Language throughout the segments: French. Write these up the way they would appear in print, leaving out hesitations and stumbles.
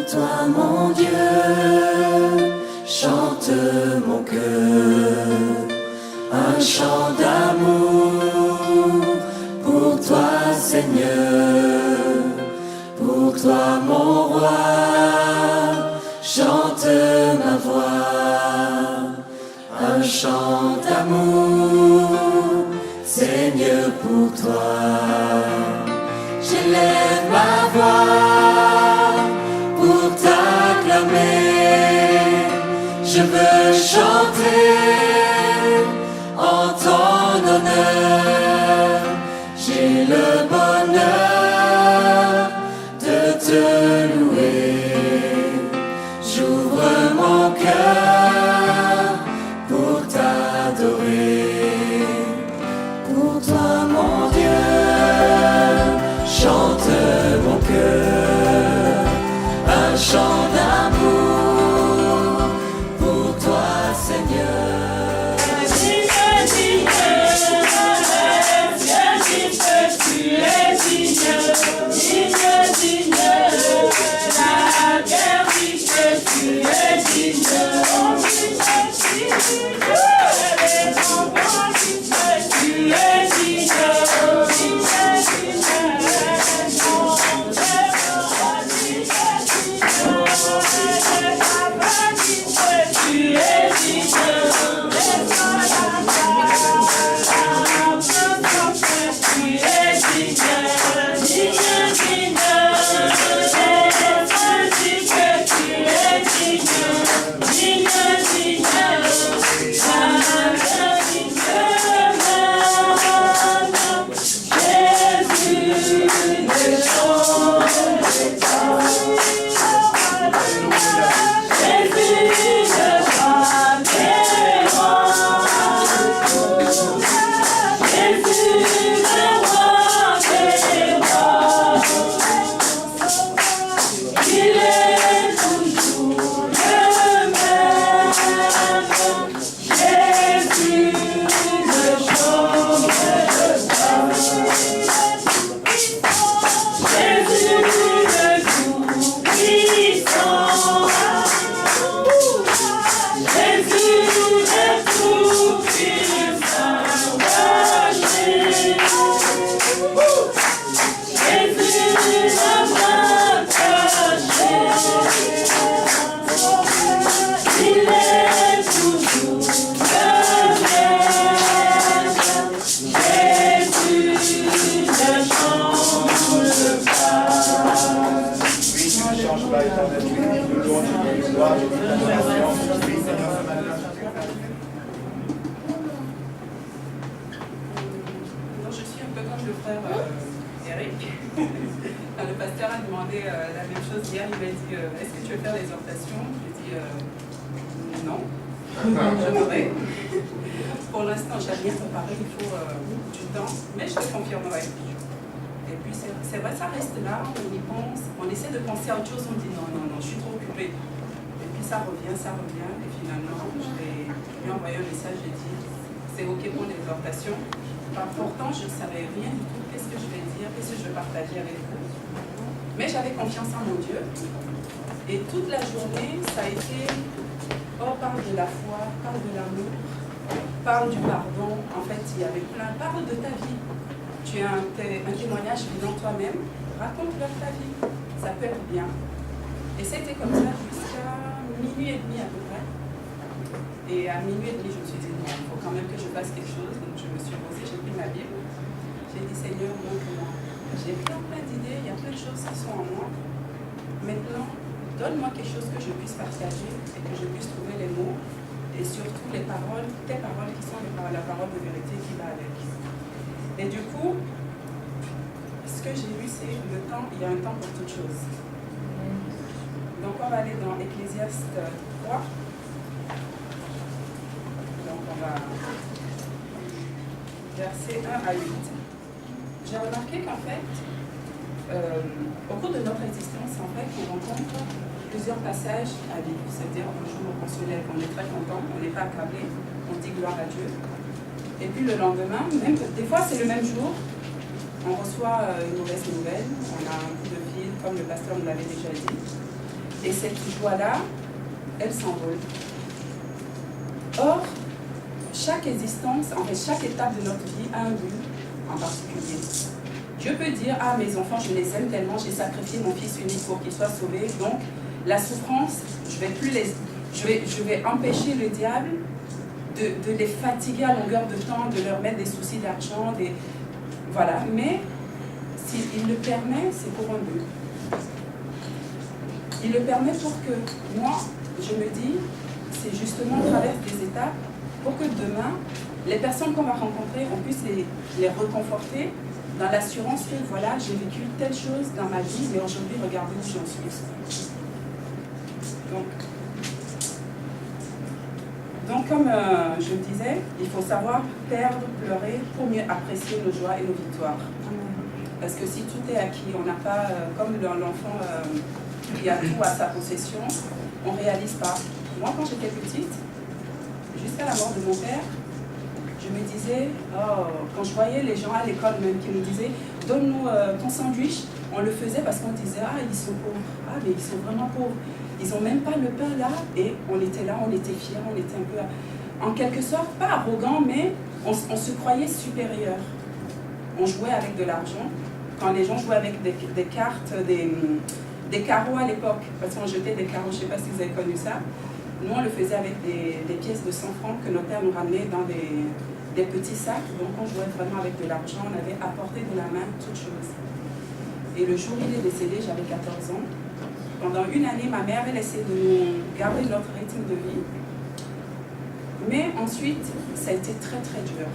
toi mon Dieu, chante mon cœur, un chant d'amour pour toi Seigneur, pour toi mon roi, chante ma voix, un chant d'amour, Seigneur pour toi, j'élève ma voix pour t'acclamer, je veux chanter en ton honneur, j'ai le bonheur de te louer, j'ouvre mon cœur pour t'adorer, pour toi mon Dieu, chante mon cœur, un chant d'amour pour toi Seigneur. Pourtant, je ne savais rien du tout, qu'est-ce que je vais dire, qu'est-ce que je vais partager avec vous. Mais j'avais confiance en mon Dieu. Et toute la journée, ça a été, oh, parle de la foi, parle de l'amour, parle du pardon. En fait, il y avait plein, parle de ta vie. Tu as un témoignage vivant toi-même, raconte-leur ta vie, ça peut être bien. Et c'était comme ça jusqu'à minuit et demi à peu près. Et à minuit et demi, je me suis dit, non, il faut quand même que je fasse quelque chose. Donc je me suis posée, j'ai pris ma Bible. J'ai dit, Seigneur, montre-moi. J'ai plein d'idées, il y a plein de choses qui sont en moi. Maintenant, donne-moi quelque chose que je puisse partager et que je puisse trouver les mots. Et surtout les paroles, tes paroles qui sont la parole de vérité qui va avec. Et du coup, ce que j'ai lu, c'est le temps, il y a un temps pour toute chose. Donc on va aller dans Ecclésiaste 3. Donc on va verset 1 à 8. J'ai remarqué qu'en fait, au cours de notre existence, en fait, on rencontre plusieurs passages à vivre. C'est-à-dire, un jour, on se lève, on est très content, on n'est pas accablé, on dit gloire à Dieu. Et puis le lendemain, même des fois c'est le même jour, on reçoit une mauvaise nouvelle, on a un coup de fil, comme le pasteur nous l'avait déjà dit. Et cette joie-là, elle s'envole. Or, chaque existence, en fait, chaque étape de notre vie a un but en particulier. Dieu peut dire, ah, mes enfants, je les aime tellement, j'ai sacrifié mon fils unique pour qu'ils soient sauvés, donc la souffrance, je vais empêcher le diable de les fatiguer à longueur de temps, de leur mettre des soucis d'argent, voilà. Mais s'il le permet, c'est pour un but. Il le permet pour que moi, je me dis, c'est justement à travers des étapes pour que demain, les personnes qu'on va rencontrer, on puisse les reconforter dans l'assurance que voilà, j'ai vécu telle chose dans ma vie, mais aujourd'hui, regardez où j'en suis. Donc comme je le disais, il faut savoir perdre, pleurer pour mieux apprécier nos joies et nos victoires. Parce que si tout est acquis, on n'a pas, comme l'enfant qui a tout à sa possession, on ne réalise pas. Moi, quand j'étais petite, jusqu'à la mort de mon père, je me disais, oh, quand je voyais les gens à l'école même qui me disaient, donne-nous ton sandwich, on le faisait parce qu'on disait, ah, ils sont pauvres, ah, mais ils sont vraiment pauvres. Ils n'ont même pas le pain là, et on était là, on était fiers, on était un peu, en quelque sorte, pas arrogant, mais on se croyait supérieur. On jouait avec de l'argent. Quand les gens jouaient avec des cartes, des carreaux à l'époque, parce qu'on jetait des carreaux, je ne sais pas si vous avez connu ça. Nous, on le faisait avec des pièces de 100 francs que nos pères nous ramenaient dans des petits sacs. Donc, on jouait vraiment avec de l'argent. On avait apporté de la main toutes choses. Et le jour où il est décédé, j'avais 14 ans. Pendant une année, ma mère, elle essayait de nous garder notre rythme de vie. Mais ensuite, ça a été très, très dur.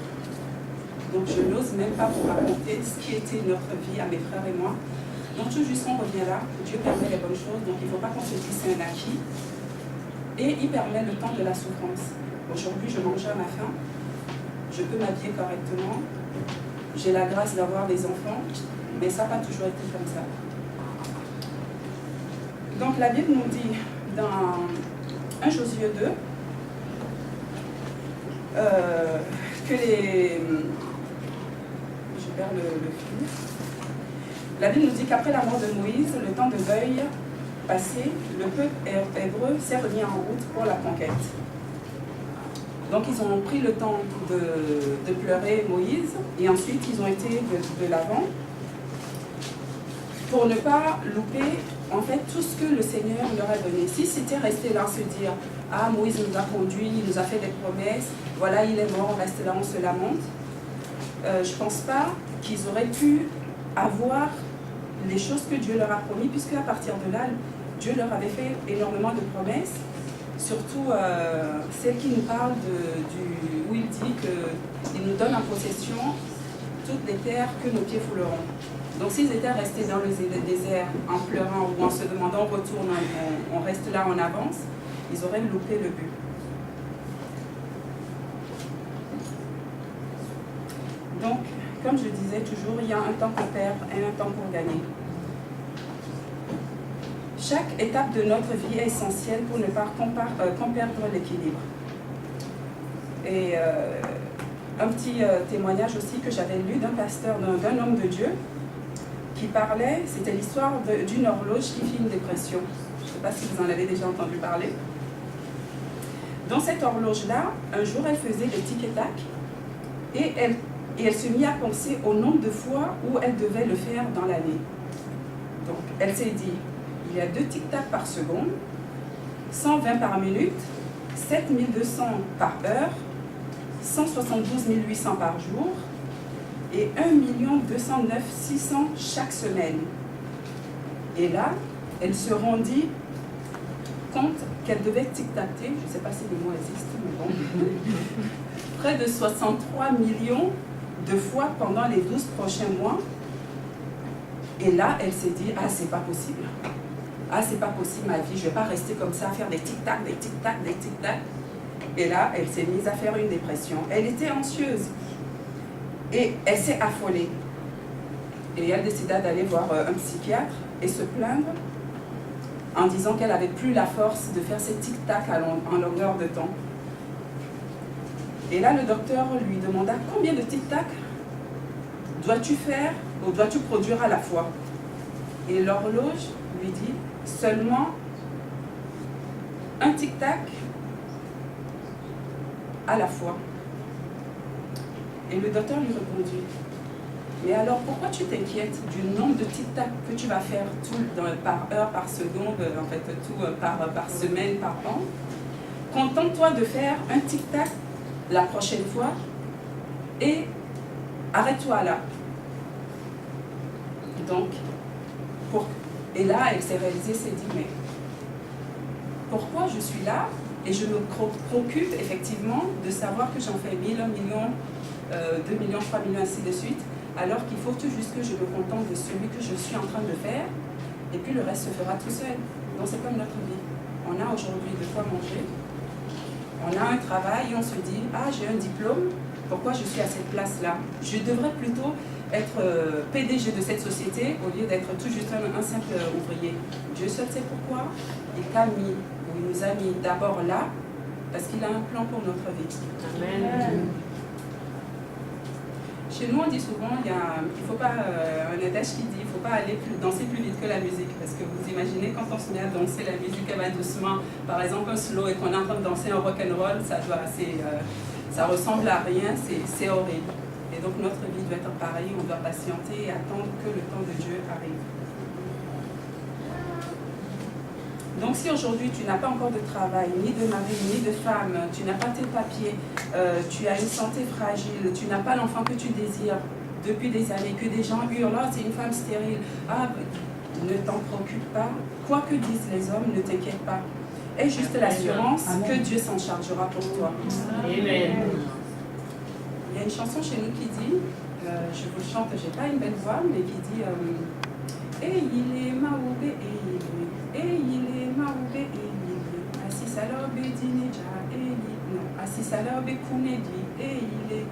Donc, je n'ose même pas vous raconter ce qui était notre vie à mes frères et moi. Donc, tout juste, on revient là. Dieu permet les bonnes choses. Donc, il ne faut pas qu'on se dise c'est un acquis. Et il permet le temps de la souffrance. Aujourd'hui, je mange à ma faim. Je peux m'habiller correctement. J'ai la grâce d'avoir des enfants. Mais ça n'a pas toujours été comme ça. Donc la Bible nous dit dans 1 Josué 2 que les... Je perds le fil. La Bible nous dit qu'après la mort de Moïse, le temps de deuil passé, le peuple hébreu s'est remis en route pour la conquête. Donc ils ont pris le temps de pleurer Moïse et ensuite ils ont été de l'avant pour ne pas louper en fait tout ce que le Seigneur leur a donné. Si c'était resté là, se dire « Ah, Moïse nous a conduits, il nous a fait des promesses, voilà, il est mort, on reste là, on se lamente », je ne pense pas qu'ils auraient pu avoir les choses que Dieu leur a promis, puisque à partir de là, Dieu leur avait fait énormément de promesses, surtout celle qui nous parle où il dit qu'il nous donne en possession toutes les terres que nos pieds fouleront. Donc s'ils étaient restés dans le désert en pleurant ou en se demandant on retourne, on reste là, on avance, ils auraient loupé le but. Donc, comme je disais toujours, il y a un temps pour perdre et un temps pour gagner. Chaque étape de notre vie est essentielle pour ne pas perdre l'équilibre. Et un petit témoignage aussi que j'avais lu d'un pasteur, d'un homme de Dieu, qui parlait, c'était l'histoire d'une horloge qui fit une dépression. Je ne sais pas si vous en avez déjà entendu parler. Dans cette horloge-là, un jour, elle faisait des tic et tac et elle se mit à penser au nombre de fois où elle devait le faire dans l'année. Donc, elle s'est dit, il y a 2 tic-tac par seconde, 120 par minute, 7200 par heure, 172 800 par jour et 1 209 600 chaque semaine. Et là, elle se rendit compte qu'elle devait tic-tacter, je ne sais pas si le mot existe, mais bon, près de 63 millions de fois pendant les 12 prochains mois. Et là, elle s'est dit, ah, c'est pas possible. Ah, c'est pas possible ma vie, je ne vais pas rester comme ça, à faire des tic-tac, des tic-tac, des tic-tac. Et là, elle s'est mise à faire une dépression. Elle était anxieuse. Et elle s'est affolée. Et elle décida d'aller voir un psychiatre et se plaindre en disant qu'elle n'avait plus la force de faire ces tic-tac en longueur de temps. Et là, le docteur lui demanda combien de tic-tac dois-tu faire ou dois-tu produire à la fois? Et l'horloge lui dit seulement un tic-tac à la fois. Et le docteur lui répondit, mais alors pourquoi tu t'inquiètes du nombre de tic-tac que tu vas faire par heure, par seconde, en fait tout par semaine, par an? Contente-toi de faire un tic-tac la prochaine fois et arrête-toi là. Donc, et là, elle s'est réalisée, s'est dit, mais pourquoi je suis là et je me préoccupe effectivement de savoir que j'en fais 1000, 1 million, 2 millions, 3 millions, ainsi de suite, alors qu'il faut tout juste que je me contente de celui que je suis en train de faire, et puis le reste se fera tout seul. Donc c'est comme notre vie. On a aujourd'hui de quoi manger, on a un travail et on se dit, ah j'ai un diplôme, pourquoi je suis à cette place-là? Je devrais plutôt être PDG de cette société au lieu d'être tout juste un simple ouvrier. Dieu seul sait pourquoi. Il t'a mis, ou il nous a mis d'abord là, parce qu'il a un plan pour notre vie. Amen. Chez nous, on dit souvent, il faut pas, un adage qui dit, il ne faut pas danser plus vite que la musique. Parce que vous imaginez, quand on se met à danser, la musique elle va doucement, par exemple un slow, et qu'on est en train de danser un rock'n'roll, ça ressemble à rien, c'est horrible. Et donc notre vie doit être pareille, on doit patienter et attendre que le temps de Dieu arrive. Donc si aujourd'hui tu n'as pas encore de travail, ni de mari, ni de femme, tu n'as pas tes papiers, tu as une santé fragile, tu n'as pas l'enfant que tu désires depuis des années, que des gens hurlent, oh, c'est une femme stérile, ah, ne t'en préoccupe pas, quoi que disent les hommes, ne t'inquiète pas. Aie juste l'assurance que Dieu s'en chargera pour toi. Amen. Il y a une chanson chez nous qui dit, je vous chante, je n'ai pas une belle voix, mais qui dit et il est maoubé et il est maoubé et il est assis salobe dineja et il non assis salobe kunedi et il est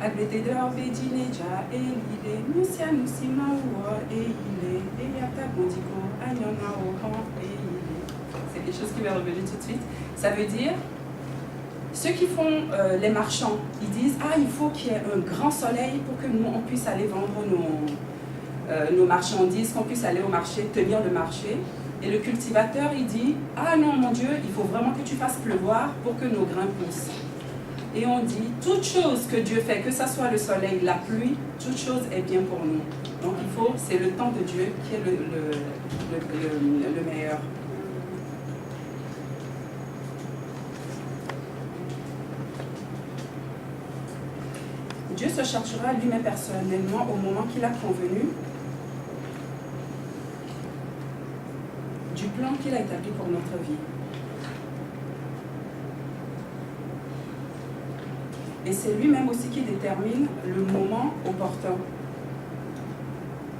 agbete de orbe dineja et il est musia nusima ou et il est et yata bondiko anyona au et il est. C'est des choses qui m'est revenu tout de suite. Ça veut dire ceux qui font les marchands, ils disent ah il faut qu'il y ait un grand soleil pour que nous on puisse aller vendre nos marchandises, qu'on puisse aller au marché, tenir le marché. Et le cultivateur il dit ah non mon Dieu, il faut vraiment que tu fasses pleuvoir pour que nos grains poussent. Et on dit toute chose que Dieu fait, que ce soit le soleil, la pluie, toute chose est bien pour nous. Donc il faut, c'est le temps de Dieu qui est le meilleur. Dieu se chargera lui-même personnellement au moment qu'il a convenu du plan qu'il a établi pour notre vie. Et c'est lui-même aussi qui détermine le moment opportun.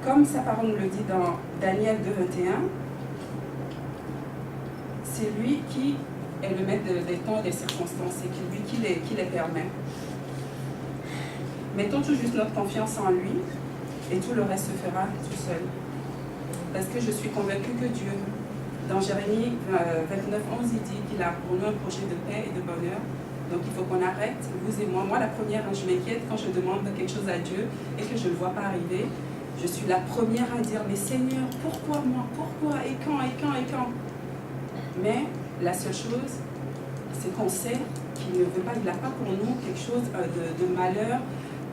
Comme sa parole nous le dit dans Daniel 2:21, c'est lui qui est le maître des temps et des circonstances, et lui qui les permet. Mettons tout juste notre confiance en lui et tout le reste se fera tout seul. Parce que je suis convaincue que Dieu, dans Jérémie 29:11, il dit qu'il a pour nous un projet de paix et de bonheur. Donc il faut qu'on arrête, vous et moi. Moi la première, je m'inquiète quand je demande quelque chose à Dieu et que je ne le vois pas arriver. Je suis la première à dire, mais Seigneur, pourquoi moi? Pourquoi? Et quand? Et quand? Et quand? Mais la seule chose, c'est qu'on sait qu'il ne veut pas, il n'a pas pour nous quelque chose de malheur,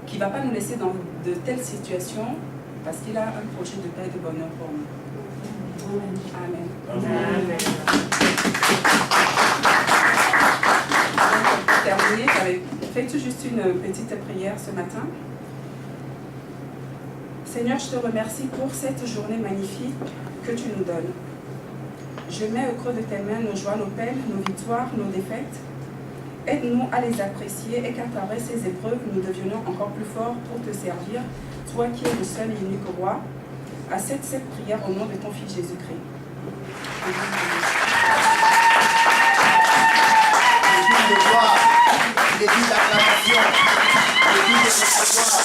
qui ne va pas nous laisser dans de telles situations, parce qu'il a un projet de paix et de bonheur pour nous. Amen. Amen. Pour terminer, j'avais fait tout juste une petite prière ce matin. Seigneur, je te remercie pour cette journée magnifique que tu nous donnes. Je mets au creux de tes mains nos joies, nos peines, nos victoires, nos défaites. Aide-nous à les apprécier et qu'à travers ces épreuves, nous devions encore plus forts pour te servir, toi qui es le seul et unique roi. Accepte cette prière au nom de ton Fils Jésus-Christ. L'église de gloire, l'église d'acclamation, l'église de recevoir.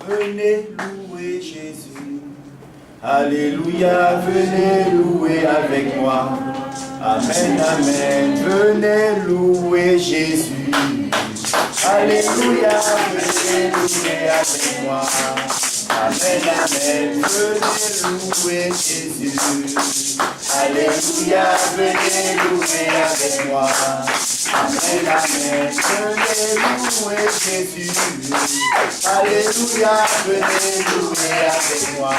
Venez louer Jésus. Alléluia, venez louer avec moi. Amen, amen. Venez louer Jésus. Alléluia, venez louer avec moi. Amen, amen. Venez louer Jésus. Alléluia, venez louer avec moi. Amen, amen. Venez louer Jésus. Alléluia, venez louer avec moi.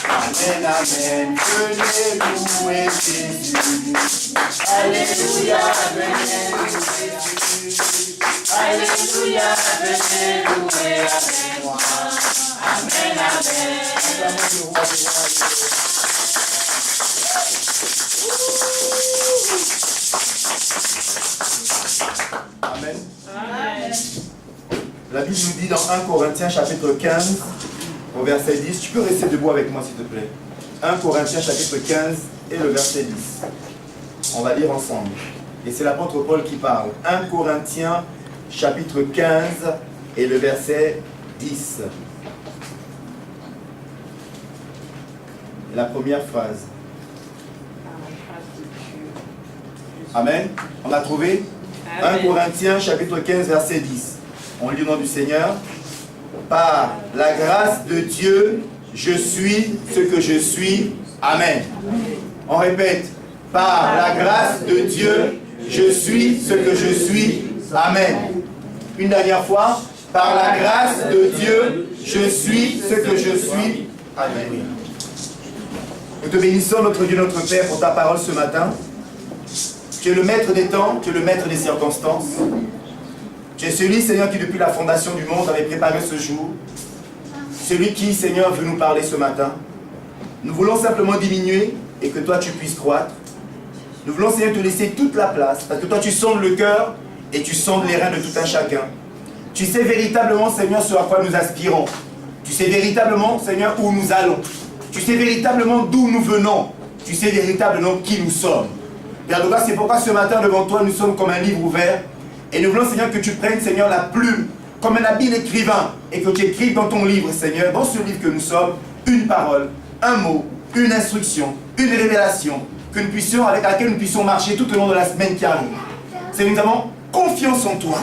Amen, amen. Venez louer Jésus. Alléluia, venez louer Jésus. Alléluia, venez louer avec moi. Amen, amen. Amen. Amen. La Bible nous dit dans 1 Corinthiens chapitre 15, au verset 10, tu peux rester debout avec moi s'il te plaît. 1 Corinthiens chapitre 15 et le verset 10. On va lire ensemble. Et c'est l'apôtre Paul qui parle. 1 Corinthiens chapitre 15 et le verset 10. La première phrase. Amen. On a trouvé 1 Corinthiens chapitre 15 verset 10. On lit au nom du Seigneur. Par la grâce de Dieu, je suis ce que je suis. Amen. On répète. Par la grâce de Dieu, je suis ce que je suis. Amen. Une dernière fois. Par la grâce de Dieu, je suis ce que je suis. Amen. Nous te bénissons, notre Dieu, notre Père, pour ta parole ce matin. Tu es le maître des temps, tu es le maître des circonstances. Tu es celui, Seigneur, qui depuis la fondation du monde avait préparé ce jour. Celui qui, Seigneur, veut nous parler ce matin. Nous voulons simplement diminuer et que toi tu puisses croître. Nous voulons, Seigneur, te laisser toute la place, parce que toi tu sondes le cœur et tu sondes les reins de tout un chacun. Tu sais véritablement, Seigneur, ce à quoi nous aspirons. Tu sais véritablement, Seigneur, où nous allons. Tu sais véritablement d'où nous venons. Tu sais véritablement qui nous sommes. Père de grâce, c'est pourquoi ce matin, devant toi, nous sommes comme un livre ouvert. Et nous voulons, Seigneur, que tu prennes, Seigneur, la plume, comme un habile écrivain, et que tu écrives dans ton livre, Seigneur, dans ce livre que nous sommes, une parole, un mot, une instruction, une révélation, avec laquelle nous puissions marcher tout au long de la semaine qui arrive. Seigneur, nous avons confiance en toi.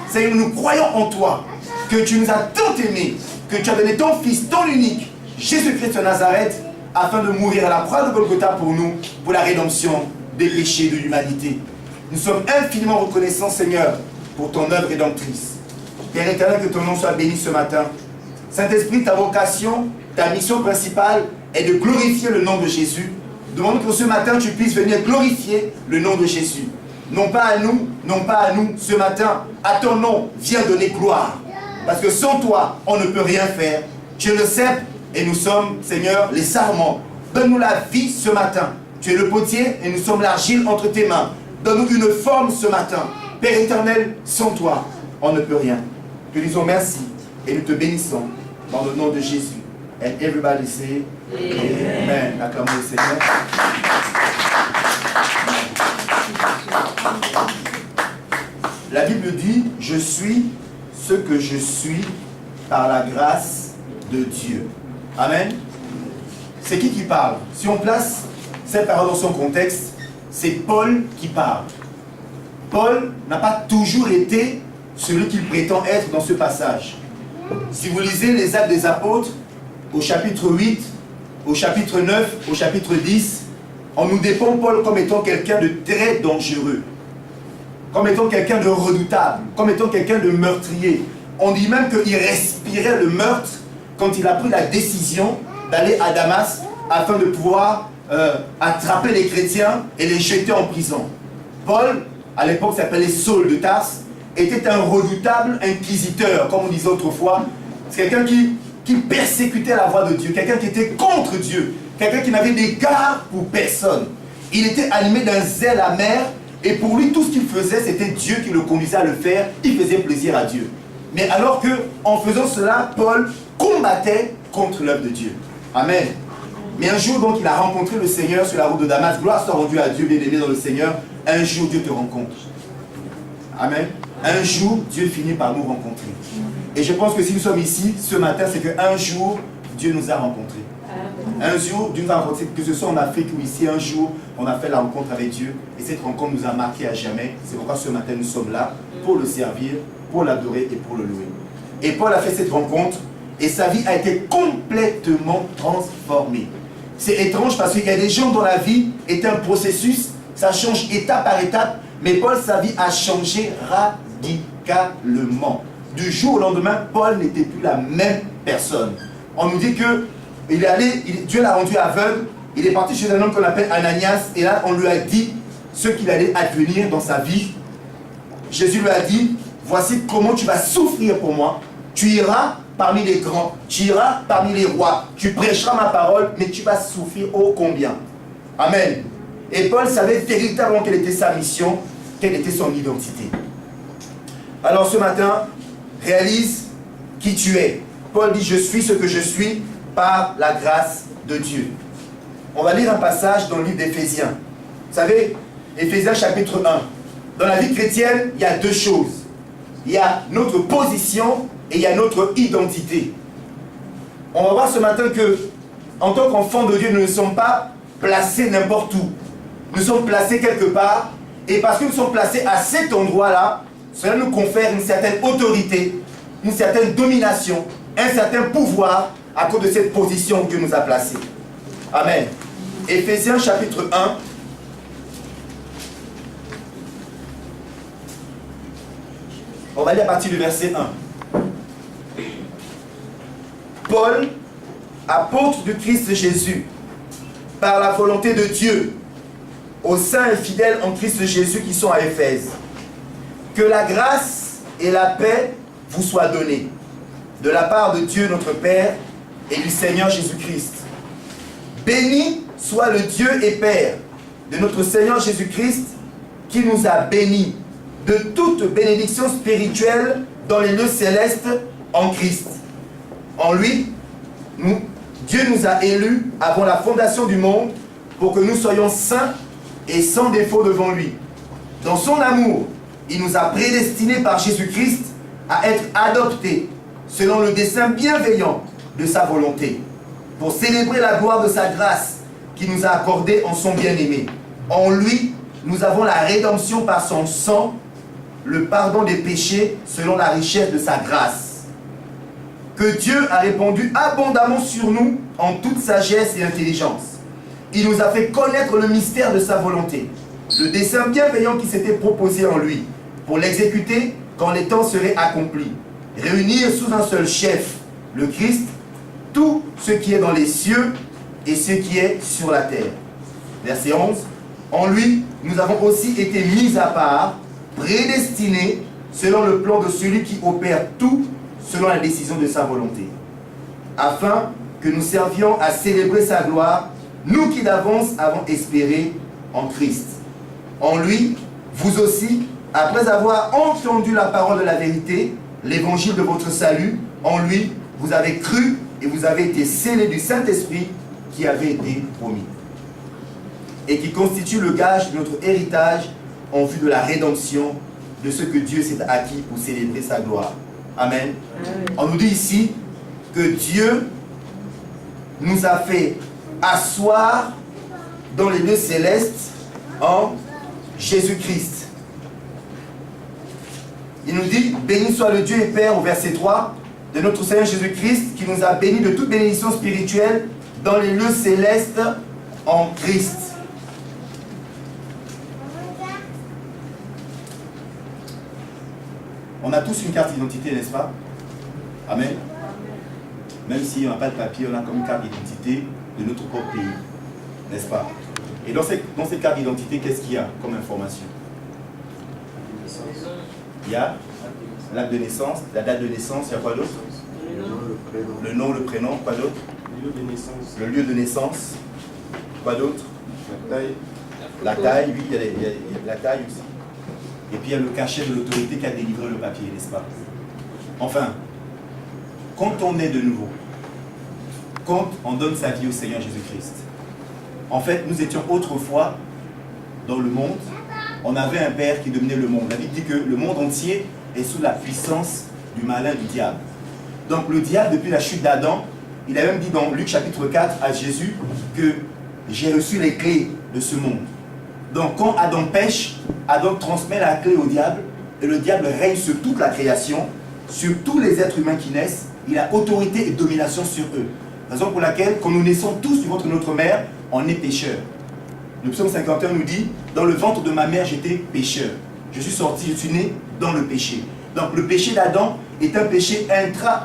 Seigneur, nous croyons en toi, que tu nous as tant aimés, que tu as donné ton Fils, ton unique, Jésus-Christ de Nazareth, afin de mourir à la croix de Golgotha pour nous, pour la rédemption des péchés de l'humanité. Nous sommes infiniment reconnaissants, Seigneur, pour ton œuvre rédemptrice. Père éternel, que ton nom soit béni ce matin. Saint-Esprit, ta vocation, ta mission principale est de glorifier le nom de Jésus. Demande que ce matin, tu puisses venir glorifier le nom de Jésus. Non pas à nous, ce matin, à ton nom, viens donner gloire. Parce que sans toi, on ne peut rien faire. Tu es le cep et nous sommes, Seigneur, les sarments. Donne-nous la vie ce matin. Tu es le potier et nous sommes l'argile entre tes mains. Donne-nous une forme ce matin. Père éternel, sans toi, on ne peut rien. Nous disons merci et nous te bénissons dans le nom de Jésus. And everybody say Amen. Acclamons le Seigneur. La Bible dit, je suis ce que je suis par la grâce de Dieu. Amen. C'est qui parle? Si on place cette parole dans son contexte, c'est Paul qui parle. Paul n'a pas toujours été celui qu'il prétend être dans ce passage. Si vous lisez les Actes des Apôtres, au chapitre 8, au chapitre 9, au chapitre 10, on nous dépeint Paul comme étant quelqu'un de très dangereux, comme étant quelqu'un de redoutable, comme étant quelqu'un de meurtrier. On dit même qu'il respirait le meurtre quand il a pris la décision d'aller à Damas afin de pouvoir attraper les chrétiens et les jeter en prison. Paul, à l'époque s'appelait Saul de Tarse, était un redoutable inquisiteur, comme on disait autrefois. C'est quelqu'un qui persécutait la voie de Dieu, quelqu'un qui était contre Dieu, quelqu'un qui n'avait d'égard pour personne. Il était animé d'un zèle amer, et pour lui, tout ce qu'il faisait, c'était Dieu qui le conduisait à le faire. Il faisait plaisir à Dieu. Mais alors que, en faisant cela, Paul combattait contre l'œuvre de Dieu. Amen. Mais un jour, donc, il a rencontré le Seigneur sur la route de Damas. Gloire soit rendue à Dieu, bien-aimé dans le Seigneur. Un jour, Dieu te rencontre. Amen. Un jour, Dieu finit par nous rencontrer. Et je pense que si nous sommes ici, ce matin, c'est qu'un jour, Dieu nous a rencontrés. Un jour, Dieu nous a rencontrés, que ce soit en Afrique ou ici, un jour, on a fait la rencontre avec Dieu. Et cette rencontre nous a marqué à jamais. C'est pourquoi ce matin, nous sommes là pour le servir, pour l'adorer et pour le louer. Et Paul a fait cette rencontre. et sa vie a été complètement transformée. C'est étrange parce qu'il y a des gens dont la vie est un processus, ça change étape par étape, mais Paul, sa vie a changé radicalement. Du jour au lendemain, Paul n'était plus la même personne. On nous dit que Dieu l'a rendu aveugle, il est parti chez un homme qu'on appelle Ananias, et là on lui a dit ce qu'il allait advenir dans sa vie. Jésus lui a dit, voici comment tu vas souffrir pour moi. Tu iras parmi les grands, tu iras parmi les rois, tu prêcheras ma parole, mais tu vas souffrir ô combien. Amen. Et Paul savait véritablement quelle était sa mission, quelle était son identité. Alors ce matin, réalise qui tu es. Paul dit, je suis ce que je suis par la grâce de Dieu. On va lire un passage dans le livre d'Éphésiens. Vous savez, Éphésiens chapitre 1. Dans la vie chrétienne, il y a deux choses. Il y a notre position et il y a notre identité. On va voir ce matin que, en tant qu'enfants de Dieu, nous ne sommes pas placés n'importe où. Nous sommes placés quelque part, et parce que nous sommes placés à cet endroit-là, cela nous confère une certaine autorité, une certaine domination, un certain pouvoir à cause de cette position que Dieu nous a placée. Amen. Éphésiens chapitre 1. On va lire à partir du verset 1. Paul, apôtre du Christ Jésus, par la volonté de Dieu, aux saints et fidèles en Christ Jésus qui sont à Éphèse, que la grâce et la paix vous soient données, de la part de Dieu notre Père et du Seigneur Jésus-Christ. Béni soit le Dieu et Père de notre Seigneur Jésus-Christ, qui nous a bénis de toute bénédiction spirituelle dans les lieux célestes en Christ. En lui, Dieu nous a élus avant la fondation du monde pour que nous soyons saints et sans défaut devant lui. Dans son amour, il nous a prédestinés par Jésus-Christ à être adoptés selon le dessein bienveillant de sa volonté, pour célébrer la gloire de sa grâce qu'il nous a accordée en son bien-aimé. En lui, nous avons la rédemption par son sang, le pardon des péchés selon la richesse de sa grâce, que Dieu a répandu abondamment sur nous en toute sagesse et intelligence. Il nous a fait connaître le mystère de sa volonté, le dessein bienveillant qui s'était proposé en lui, pour l'exécuter quand les temps seraient accomplis. Réunir sous un seul chef, le Christ, tout ce qui est dans les cieux et ce qui est sur la terre. Verset 11. En lui, nous avons aussi été mis à part, prédestinés selon le plan de celui qui opère tout selon la décision de sa volonté, afin que nous servions à célébrer sa gloire, nous qui d'avance avons espéré en Christ. En lui, vous aussi, après avoir entendu la parole de la vérité, l'évangile de votre salut, en lui, vous avez cru et vous avez été scellés du Saint-Esprit qui avait été promis, et qui constitue le gage de notre héritage en vue de la rédemption de ce que Dieu s'est acquis pour célébrer sa gloire. Amen. Amen. On nous dit ici que Dieu nous a fait asseoir dans les lieux célestes en Jésus-Christ. Il nous dit, béni soit le Dieu et Père, au verset 3, de notre Seigneur Jésus-Christ, qui nous a bénis de toute bénédiction spirituelle dans les lieux célestes en Christ. On a tous une carte d'identité, n'est-ce pas? Amen. Même si on n'a pas de papier, on a comme une carte d'identité de notre propre pays, n'est-ce pas? Et dans cette carte d'identité, qu'est-ce qu'il y a comme information? Il y a l'acte de naissance, la date de naissance, il y a quoi d'autre? Le nom, le prénom, quoi d'autre? Le lieu de naissance, quoi d'autre? La taille, oui, il y a la taille aussi. Et puis il y a le cachet de l'autorité qui a délivré le papier, n'est-ce pas? Enfin, quand on est de nouveau, quand on donne sa vie au Seigneur Jésus-Christ, en fait, nous étions autrefois dans le monde, on avait un père qui dominait le monde. La Bible dit que le monde entier est sous la puissance du malin, du diable. Donc le diable, depuis la chute d'Adam, il a même dit dans Luc chapitre 4 à Jésus que j'ai reçu les clés de ce monde. Donc quand Adam pêche, Adam transmet la clé au diable et le diable règne sur toute la création, sur tous les êtres humains qui naissent il a autorité et domination sur eux. Raison pour laquelle, quand nous naissons tous du ventre de notre mère, on est pécheurs. Le psaume 51 nous dit, dans le ventre de ma mère, j'étais pécheur. Je suis sorti, je suis né dans le péché. Donc le péché d'Adam est un péché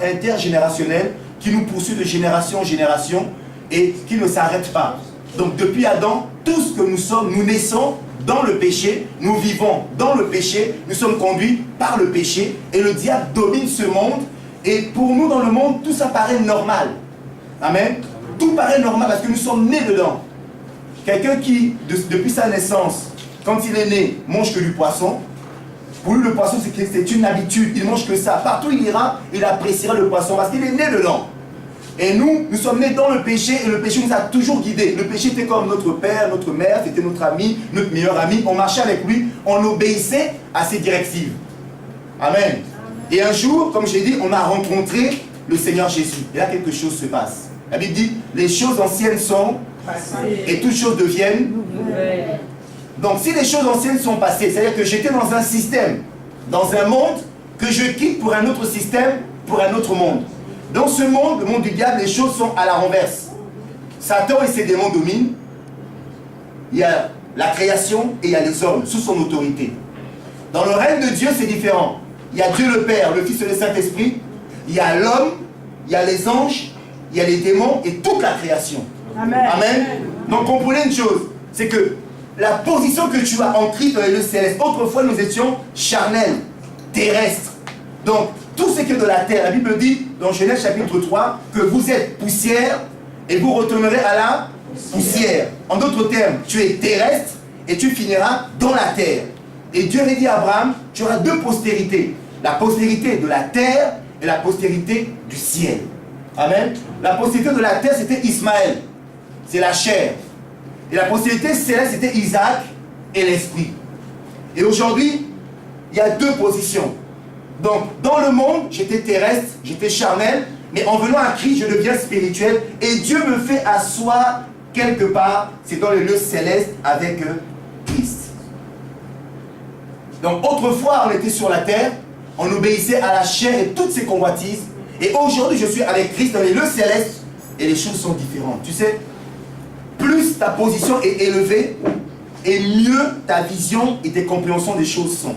intergénérationnel qui nous poursuit de génération en génération et qui ne s'arrête pas. Donc depuis Adam, tout ce que nous sommes, nous naissons dans le péché, nous vivons dans le péché, nous sommes conduits par le péché et le diable domine ce monde. Et pour nous dans le monde, tout ça paraît normal. Amen. Tout paraît normal parce que nous sommes nés dedans. Quelqu'un qui, depuis sa naissance, quand il est né, mange que du poisson. Pour lui, le poisson, c'est une habitude. Il mange que ça. Partout où il ira, il appréciera le poisson parce qu'il est né dedans. Et nous sommes nés dans le péché et le péché nous a toujours guidés. Le péché était comme notre père, notre mère, c'était notre ami, notre meilleur ami. On marchait avec lui, on obéissait à ses directives. Amen. Et un jour, comme j'ai dit, on a rencontré le Seigneur Jésus. Et là, quelque chose se passe. La Bible dit, les choses anciennes sont et toutes choses deviennent nouvelles. Donc si les choses anciennes sont passées, c'est-à-dire que j'étais dans un système, dans un monde que je quitte pour un autre système, pour un autre monde. Dans ce monde, le monde du diable, les choses sont à la renverse. Satan et ses démons dominent. Il y a la création et il y a les hommes sous son autorité. Dans le règne de Dieu, c'est différent. Il y a Dieu le Père, le Fils et le Saint-Esprit. Il y a l'homme, il y a les anges, il y a les démons et toute la création. Amen. Amen. Donc comprenez une chose, c'est que la position que tu as en Christ dans les lieux célestes, autrefois nous étions charnels, terrestres. Donc tout ce qui est de la terre, la Bible dit dans Genèse chapitre 3 que vous êtes poussière et vous retournerez à la poussière. En d'autres termes, tu es terrestre et tu finiras dans la terre. Et Dieu avait dit à Abraham, tu auras deux postérités. La postérité de la terre et la postérité du ciel. Amen. La postérité de la terre, c'était Ismaël. C'est la chair. Et la postérité céleste, c'était Isaac et l'esprit. Et aujourd'hui, il y a deux positions. Donc, dans le monde, j'étais terrestre, j'étais charnel, mais en venant à Christ, je deviens spirituel. Et Dieu me fait asseoir quelque part, c'est dans les lieux célestes avec Christ. Donc, autrefois, on était sur la terre, on obéissait à la chair et toutes ses convoitises. Et aujourd'hui, je suis avec Christ dans les lieux célestes et les choses sont différentes. Tu sais, plus ta position est élevée, et mieux ta vision et tes compréhensions des choses sont.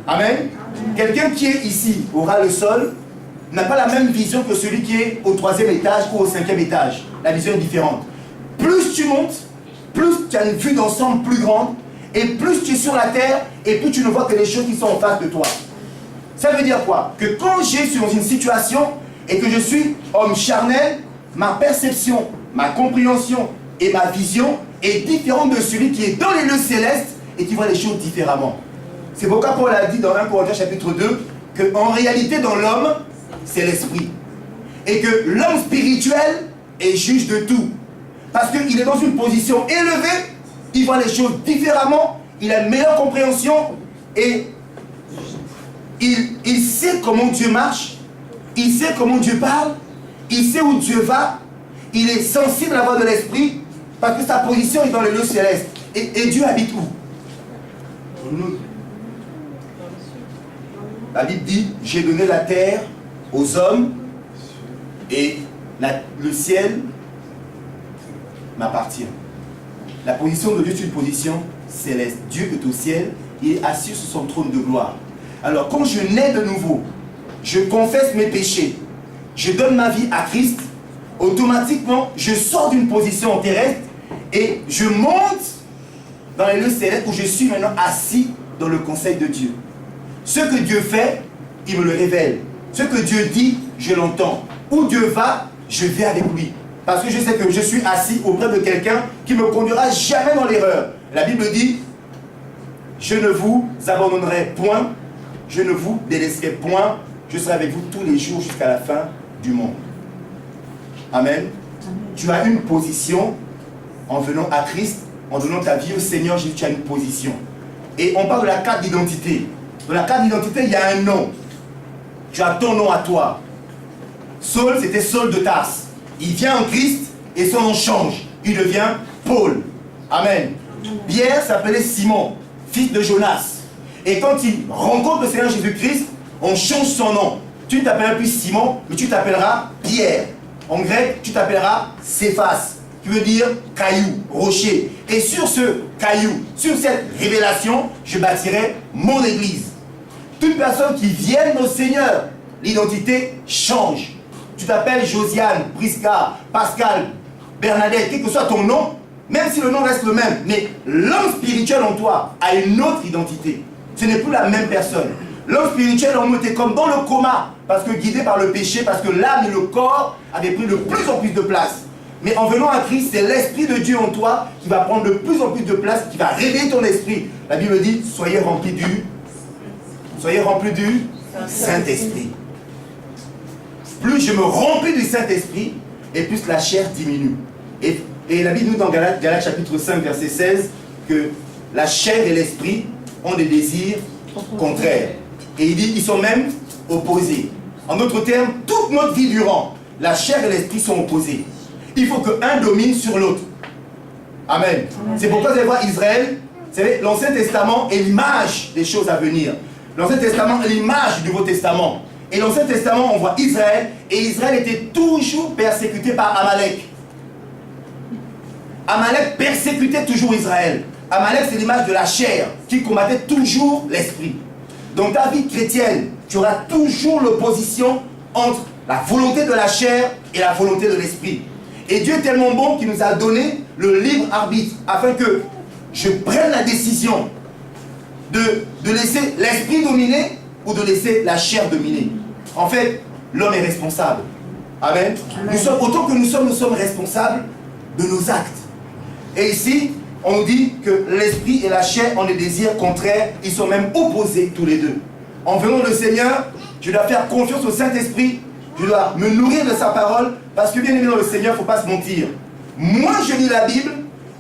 Amen. Quelqu'un qui est ici, au ras le sol, n'a pas la même vision que celui qui est au 3e étage ou au 5e étage. La vision est différente. Plus tu montes, plus tu as une vue d'ensemble plus grande, et plus tu es sur la terre, et plus tu ne vois que les choses qui sont en face de toi. Ça veut dire quoi? Que quand je suis dans une situation et que je suis homme charnel, ma perception, ma compréhension et ma vision est différente de celui qui est dans les lieux célestes et qui voit les choses différemment. C'est pourquoi Paul a dit dans 1 Corinthiens chapitre 2 qu'en réalité dans l'homme, c'est l'esprit. Et que l'homme spirituel est juge de tout. Parce qu'il est dans une position élevée, il voit les choses différemment, il a une meilleure compréhension et il sait comment Dieu marche, il sait comment Dieu parle, il sait où Dieu va, il est sensible à la voix de l'esprit parce que sa position est dans les lieux célestes. Et Dieu habite où? La Bible dit, j'ai donné la terre aux hommes et le ciel m'appartient. La position de Dieu est une position céleste. Dieu est au ciel, il est assis sur son trône de gloire. Alors quand je nais de nouveau, je confesse mes péchés, je donne ma vie à Christ, automatiquement je sors d'une position terrestre et je monte dans les lieux célestes où je suis maintenant assis dans le conseil de Dieu. Ce que Dieu fait, il me le révèle. Ce que Dieu dit, je l'entends. Où Dieu va, je vais avec lui. Parce que je sais que je suis assis auprès de quelqu'un qui ne me conduira jamais dans l'erreur. La Bible dit, je ne vous abandonnerai point, je ne vous délaisserai point, je serai avec vous tous les jours jusqu'à la fin du monde. Amen. Amen. Tu as une position en venant à Christ, en donnant ta vie au Seigneur Jésus, tu as une position. Et on parle de la carte d'identité. Dans la carte d'identité, il y a un nom. Tu as ton nom à toi. Saul, c'était Saul de Tarse. Il vient en Christ et son nom change. Il devient Paul. Amen. Pierre s'appelait Simon, fils de Jonas. Et quand il rencontre le Seigneur Jésus-Christ, on change son nom. Tu ne t'appelleras plus Simon, mais tu t'appelleras Pierre. En grec, tu t'appelleras Céphas, qui veut dire caillou, rocher. Et sur ce caillou, sur cette révélation, je bâtirai mon église. Toute personne qui vienne au Seigneur, l'identité change. Tu t'appelles Josiane, Prisca, Pascal, Bernadette, quel que soit ton nom, même si le nom reste le même, mais l'homme spirituel en toi a une autre identité. Ce n'est plus la même personne. L'homme spirituel en nous était comme dans le coma, parce que guidé par le péché, parce que l'âme et le corps avaient pris de plus en plus de place. Mais en venant à Christ, c'est l'Esprit de Dieu en toi qui va prendre de plus en plus de place, qui va réveiller ton esprit. La Bible dit, soyez remplis du Saint-Esprit. Plus je me remplis du Saint-Esprit, et plus la chair diminue. Et la Bible nous dit dans Galates chapitre 5, verset 16, que la chair et l'esprit ont des désirs contraires. Et il dit qu'ils sont même opposés. En d'autres termes, toute notre vie durant, la chair et l'esprit sont opposés. Il faut qu'un domine sur l'autre. Amen. C'est pourquoi vous allez voir Israël, vous savez, l'Ancien Testament est l'image des choses à venir. L'Ancien Testament est l'image du Nouveau Testament. Et l'Ancien Testament, on voit Israël, et Israël était toujours persécuté par Amalek. Amalek persécutait toujours Israël. Amalek, c'est l'image de la chair qui combattait toujours l'esprit. Dans ta vie chrétienne, tu auras toujours l'opposition entre la volonté de la chair et la volonté de l'esprit. Et Dieu est tellement bon qu'il nous a donné le libre arbitre afin que je prenne la décision de laisser l'esprit dominer ou de laisser la chair dominer. En fait, l'homme est responsable. Amen. Nous sommes, autant que nous sommes responsables de nos actes. Et ici, on nous dit que l'esprit et la chair ont des désirs contraires, ils sont même opposés tous les deux. En venant le Seigneur, je dois faire confiance au Saint-Esprit, je dois me nourrir de sa parole, parce que bien aimé dans le Seigneur, il ne faut pas se mentir. Moins je lis la Bible,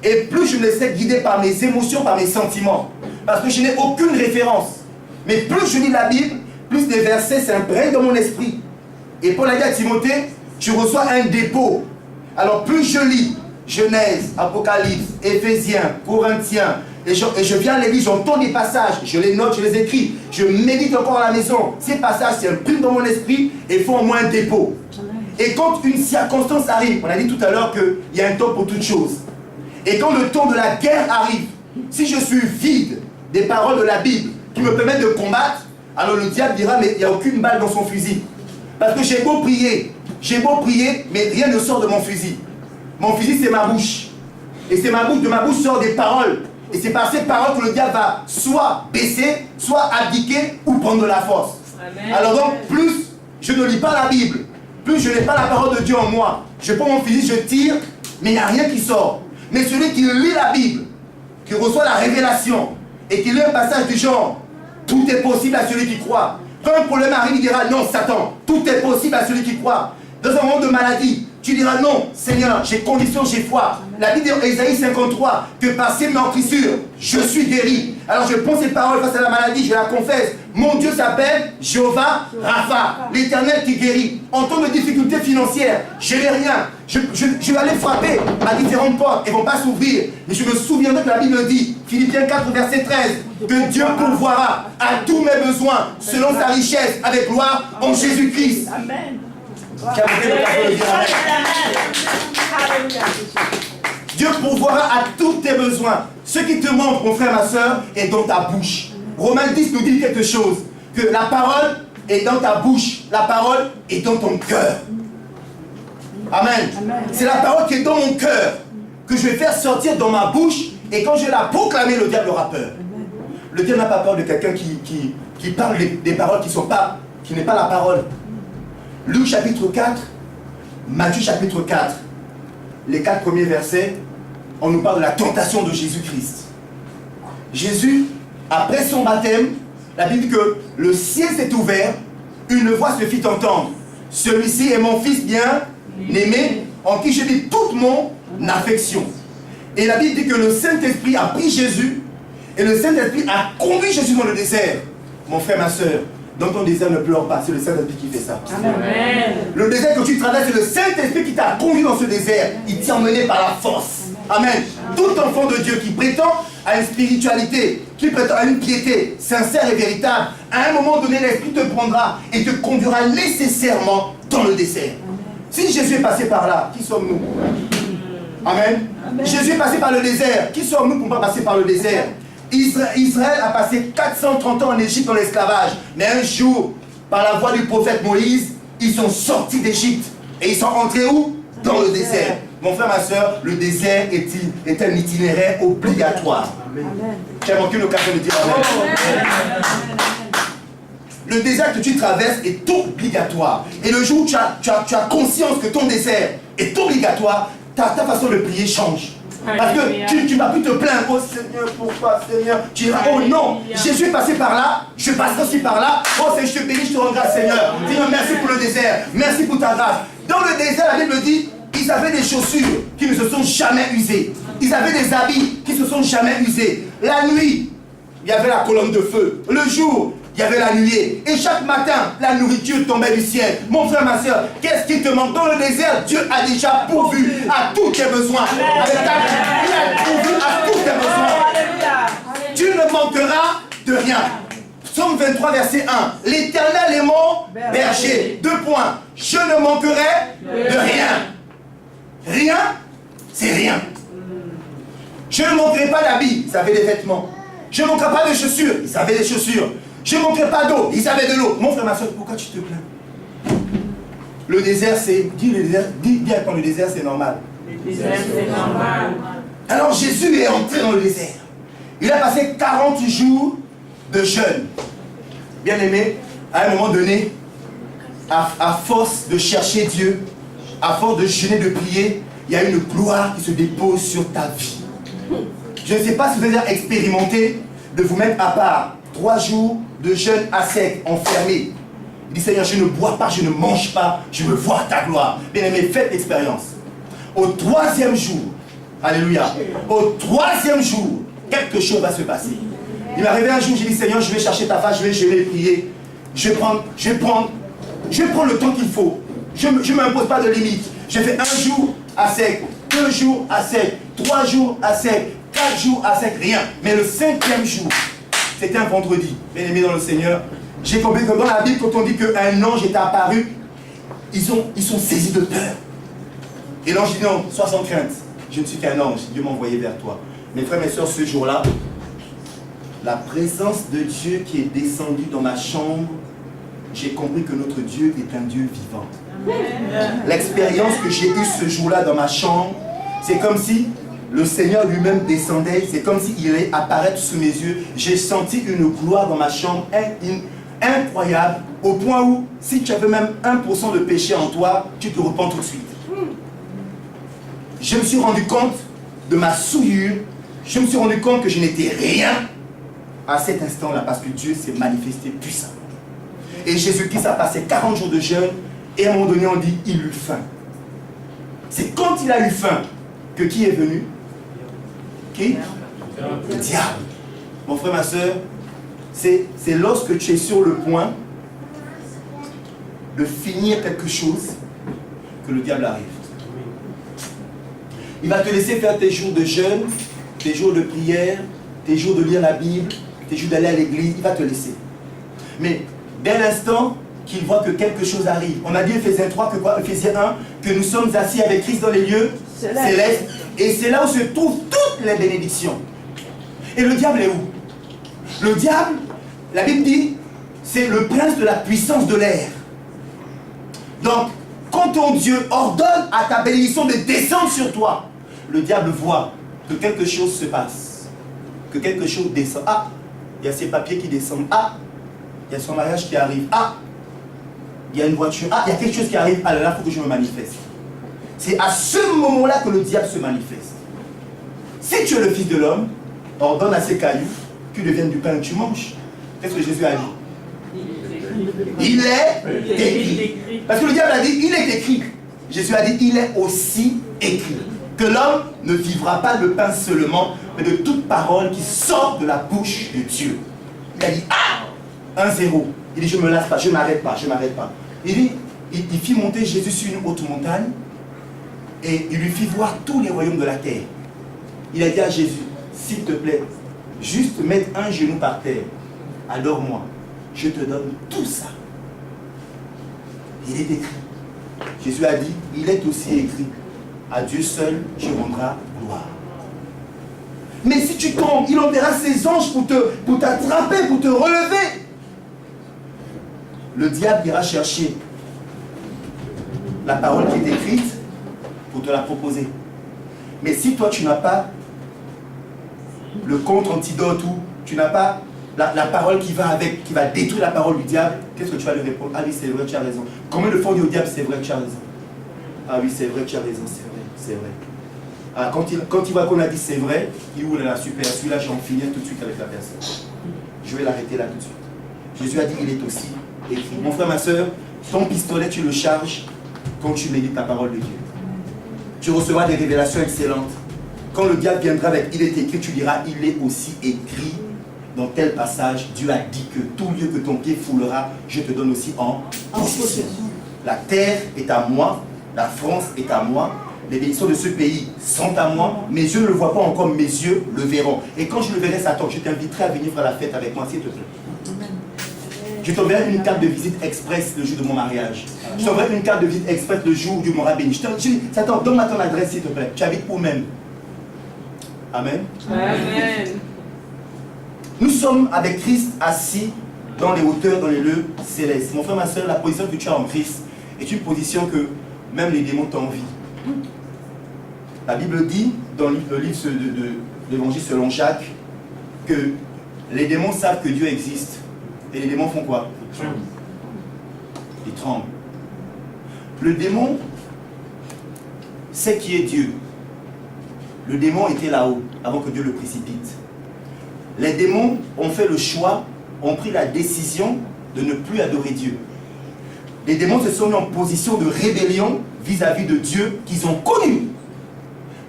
et plus je me laisse guider par mes émotions, par mes sentiments. Parce que je n'ai aucune référence. Mais plus je lis la Bible, plus les versets s'imprègnent dans mon esprit. Et Paul a dit à Timothée, tu reçois un dépôt. Alors plus je lis, Genèse, Apocalypse, Éphésiens, Corinthiens, et je viens à l'église, j'entends des passages, je les note, je les écris, je médite encore à la maison. Ces passages s'impriment dans mon esprit et font au moins un dépôt. Et quand une circonstance arrive, on a dit tout à l'heure qu'il y a un temps pour toute chose. Et quand le temps de la guerre arrive, si je suis vide des paroles de la Bible qui me permettent de combattre, alors le diable dira, mais il n'y a aucune balle dans son fusil. Parce que j'ai beau prier, mais rien ne sort de mon fusil. Mon fusil, c'est ma bouche. Et c'est ma bouche, de ma bouche sortent des paroles. Et c'est par ces paroles que le diable va soit baisser, soit abdiquer ou prendre de la force. Amen. Alors donc, plus je ne lis pas la Bible, plus je n'ai pas la parole de Dieu en moi, je prends mon fusil, je tire, mais il n'y a rien qui sort. Mais celui qui lit la Bible, qui reçoit la révélation, et qui lit un passage du genre, tout est possible à celui qui croit. Quand un problème arrive, il dira, non, Satan, tout est possible à celui qui croit. Dans un moment de maladie, tu diras, non, Seigneur, j'ai conviction, j'ai foi. La Bible dit, Ésaïe 53, que par ses meurtrissures, je suis guéri. Alors je prends ces paroles face à la maladie, je la confesse. Mon Dieu s'appelle Jéhovah Rapha, l'Éternel qui guérit. En temps de difficultés financières, je n'ai rien. Je vais aller frapper à différentes portes, elles ne vont pas s'ouvrir. Mais je me souviendrai que la Bible dit, Philippiens 4, verset 13, que Dieu pourvoira à tous mes besoins selon sa richesse avec gloire en Jésus-Christ. Amen. Dieu pourvoira à tous tes besoins. Ce qui te manque, mon frère, ma soeur, est dans ta bouche. Romains 10 nous dit quelque chose, que la parole est dans ta bouche, la parole est dans ton cœur. Amen. C'est la parole qui est dans mon cœur que je vais faire sortir dans ma bouche, et quand je vais la proclamer, le diable aura peur. Le diable n'a pas peur de quelqu'un qui parle des paroles qui n'est pas la parole. Luc chapitre 4, Matthieu chapitre 4, les 4 premiers versets, on nous parle de la tentation de Jésus-Christ. Jésus, après son baptême, la Bible dit que le ciel s'est ouvert, une voix se fit entendre. Celui-ci est mon fils bien-aimé, en qui j'ai mis toute mon affection. Et la Bible dit que le Saint-Esprit a pris Jésus, et le Saint-Esprit a conduit Jésus dans le désert. Mon frère, ma soeur, dans ton désert, ne pleure pas, c'est le Saint-Esprit qui fait ça. Amen. Le désert que tu traverses, c'est le Saint-Esprit qui t'a conduit dans ce désert. Il t'a emmené par la force. Amen. Tout enfant de Dieu qui prétend à une spiritualité qui prétend à une piété sincère et véritable, à un moment donné, l'Esprit te prendra et te conduira nécessairement dans le désert. Si Jésus est passé par là, qui sommes-nous? Amen. Amen. Jésus est passé par le désert. Qui sommes-nous pour ne pas passer par le désert? Israël a passé 430 ans en Égypte dans l'esclavage. Mais un jour, par la voix du prophète Moïse, ils sont sortis d'Égypte. Et ils sont entrés où? Dans le désert. Mon frère, ma soeur, le désert est un itinéraire obligatoire. J'ai manqué une occasion de dire amen. Le désert que tu traverses est obligatoire. Et le jour où tu as conscience que ton désert est obligatoire, ta façon de prier change. Parce que tu ne vas plus te plaindre. Oh Seigneur, pourquoi Seigneur? Tu diras, oh non, Jésus est passé par là, je passerai aussi par là. Oh Seigneur, je te bénis, je te rends grâce Seigneur. Seigneur, merci pour le désert, merci pour ta grâce. Dans le désert, la Bible dit, ils avaient des chaussures qui ne se sont jamais usées. Ils avaient des habits qui ne se sont jamais usés. La nuit, il y avait la colonne de feu. Le jour, il y avait la nuée. Et chaque matin, la nourriture tombait du ciel. Mon frère, ma soeur, qu'est-ce qui te manque? Dans le désert, Dieu a déjà pourvu à tous tes besoins. Avec il a pourvu à tous tes besoins. Tu ne manqueras de rien. Psaume 23, verset 1. L'Éternel est mon berger. 2 points. Je ne manquerai de rien. Rien, c'est rien. Je ne manquerai pas d'habits. Ils avaient des vêtements. Je ne manquerai pas de chaussures. Ils avaient des chaussures. Je ne manquerai pas d'eau. Ils avaient de l'eau. Mon frère, ma soeur, pourquoi tu te plains? Le désert, c'est... Dis bien quand le désert, c'est normal. Le désert, c'est normal. Alors Jésus est entré dans le désert. Il a passé 40 jours de jeûne. Bien aimé, à un moment donné, à force de chercher Dieu, à force de jeûner, de prier, il y a une gloire qui se dépose sur ta vie. Je ne sais pas si vous avez expérimenté de vous mettre à part 3 jours de jeûne à sec, enfermé. Il dit, Seigneur, je ne bois pas, je ne mange pas, je veux voir ta gloire. Bien aimé, faites l'expérience. Au 3e jour, alléluia, au 3e jour, quelque chose va se passer. Il m'est arrivé un jour, j'ai dit, Seigneur, je vais chercher ta face, je vais jeûner, prier. Je vais prendre le temps qu'il faut. Je ne m'impose pas de limite. J'ai fait 1 jour à sec, 2 jours à sec, 3 jours à sec, 4 jours à sec, rien. Mais le 5e jour, c'était un vendredi. Bien aimé dans le Seigneur, j'ai compris que dans la Bible, quand on dit qu'un ange est apparu, ils sont saisis de peur. Et l'ange dit non, sois sans crainte. Je ne suis qu'un ange, Dieu m'a envoyé vers toi. Mes frères, mes soeurs, ce jour-là, la présence de Dieu qui est descendue dans ma chambre, j'ai compris que notre Dieu est un Dieu vivant. L'expérience que j'ai eue ce jour-là dans ma chambre, c'est comme si le Seigneur lui-même descendait, c'est comme s'il allait apparaître sous mes yeux. J'ai senti une gloire dans ma chambre incroyable, au point où, si tu avais même 1% de péché en toi, tu te repens tout de suite. Je me suis rendu compte de ma souillure, je me suis rendu compte que je n'étais rien à cet instant-là, parce que Dieu s'est manifesté puissamment. Et Jésus-Christ a passé 40 jours de jeûne, et à un moment donné, on dit, il eut faim. C'est quand il a eu faim que qui est venu? Qui? Le diable. Mon frère, ma soeur, c'est lorsque tu es sur le point de finir quelque chose que le diable arrive. Il va te laisser faire tes jours de jeûne, tes jours de prière, tes jours de lire la Bible, tes jours d'aller à l'église, il va te laisser. Mais dès l'instant qu'il voit que quelque chose arrive, on a dit Ephésiens 3, Ephésiens 1, que nous sommes assis avec Christ dans les lieux célestes, et c'est là où se trouvent toutes les bénédictions. Et le diable est où? Le diable, la Bible dit, c'est le prince de la puissance de l'air. Donc, quand ton Dieu ordonne à ta bénédiction de descendre sur toi, le diable voit que quelque chose se passe, que quelque chose descend. Ah, il y a ces papiers qui descendent. Ah, il y a son mariage qui arrive. Ah, il y a une voiture. Ah, il y a quelque chose qui arrive. Ah là là, il faut que je me manifeste. C'est à ce moment-là que le diable se manifeste. Si tu es le Fils de l'homme, ordonne à ces cailloux qu'ils deviennent du pain que tu manges. Qu'est-ce que Jésus a dit? Il est écrit. Parce que le diable a dit, il est écrit. Jésus a dit, il est aussi écrit. Que l'homme ne vivra pas de pain seulement, mais de toute parole qui sort de la bouche de Dieu. Il a dit, ah, 1-0. Il dit, je ne me lasse pas, je ne m'arrête pas, je ne m'arrête pas. Il dit, il fit monter Jésus sur une haute montagne et il lui fit voir tous les royaumes de la terre. Il a dit à Jésus, s'il te plaît, juste mettre un genou par terre, adore-moi, je te donne tout ça. Il est écrit. Jésus a dit, il est aussi écrit, à Dieu seul tu rendras gloire. Mais si tu tombes, il enverra ses anges pour t'attraper, pour te relever. Le diable ira chercher la parole qui est écrite pour te la proposer. Mais si toi tu n'as pas le contre-antidote ou tu n'as pas la parole qui va avec, qui va détruire la parole du diable, qu'est-ce que tu vas lui répondre? Ah oui, c'est vrai, tu as raison. Combien de fois on dit au diable, c'est vrai, tu as raison? Ah oui, c'est vrai, tu as raison, c'est vrai, c'est vrai. Ah, quand il voit qu'on a dit c'est vrai, il ouvre la super, celui-là, je vais en finir tout de suite avec la personne. Je vais l'arrêter là tout de suite. Jésus a dit, il est aussi écrit. Mon frère, ma soeur, ton pistolet, tu le charges quand tu médites la parole de Dieu. Tu recevras des révélations excellentes. Quand le diable viendra avec il est écrit, tu diras, il est aussi écrit dans tel passage. Dieu a dit que tout lieu que ton pied foulera, je te donne aussi en possession. La terre est à moi, la France est à moi, les bénédictions de ce pays sont à moi, mes yeux ne le voient pas encore, mes yeux le verront. Et quand je le verrai, Satan, je t'inviterai à venir faire la fête avec moi, s'il te plaît. Je t'enverrai une carte de visite express le jour de mon mariage. Je t'enverrai une carte de visite express le jour du m'aura béni. Satan, donne-moi ton adresse, s'il te plaît. Tu habites où même? Amen. Amen. Nous sommes avec Christ assis dans les hauteurs, dans les lieux célestes. Mon frère, ma soeur, la position que tu as en Christ est une position que même les démons t'envient. La Bible dit, dans le livre de l'évangile selon Jacques, que les démons savent que Dieu existe. Et les démons font quoi? Ils tremblent. Le démon sait qui est Dieu. Le démon était là-haut, avant que Dieu le précipite. Les démons ont fait le choix, ont pris la décision de ne plus adorer Dieu. Les démons se sont mis en position de rébellion vis-à-vis de Dieu qu'ils ont connu,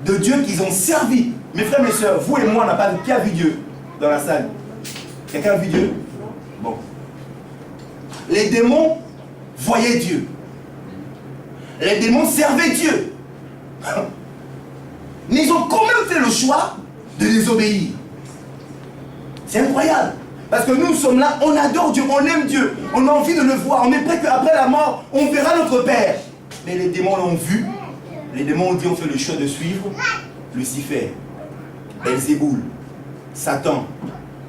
de Dieu qu'ils ont servi. Mes frères, mes soeurs, vous et moi, on n'a pas vu. Qui a vu Dieu dans la salle? Quelqu'un a vu Dieu? Bon. Les démons voyaient Dieu. Les démons servaient Dieu. Mais ils ont quand même fait le choix de désobéir. C'est incroyable. Parce que nous sommes là, on adore Dieu, on aime Dieu, on a envie de le voir, on est prêt qu'après la mort, on verra notre Père. Mais les démons l'ont vu. Les démons ont dit, on fait le choix de suivre Lucifer, Belzéboul, Satan,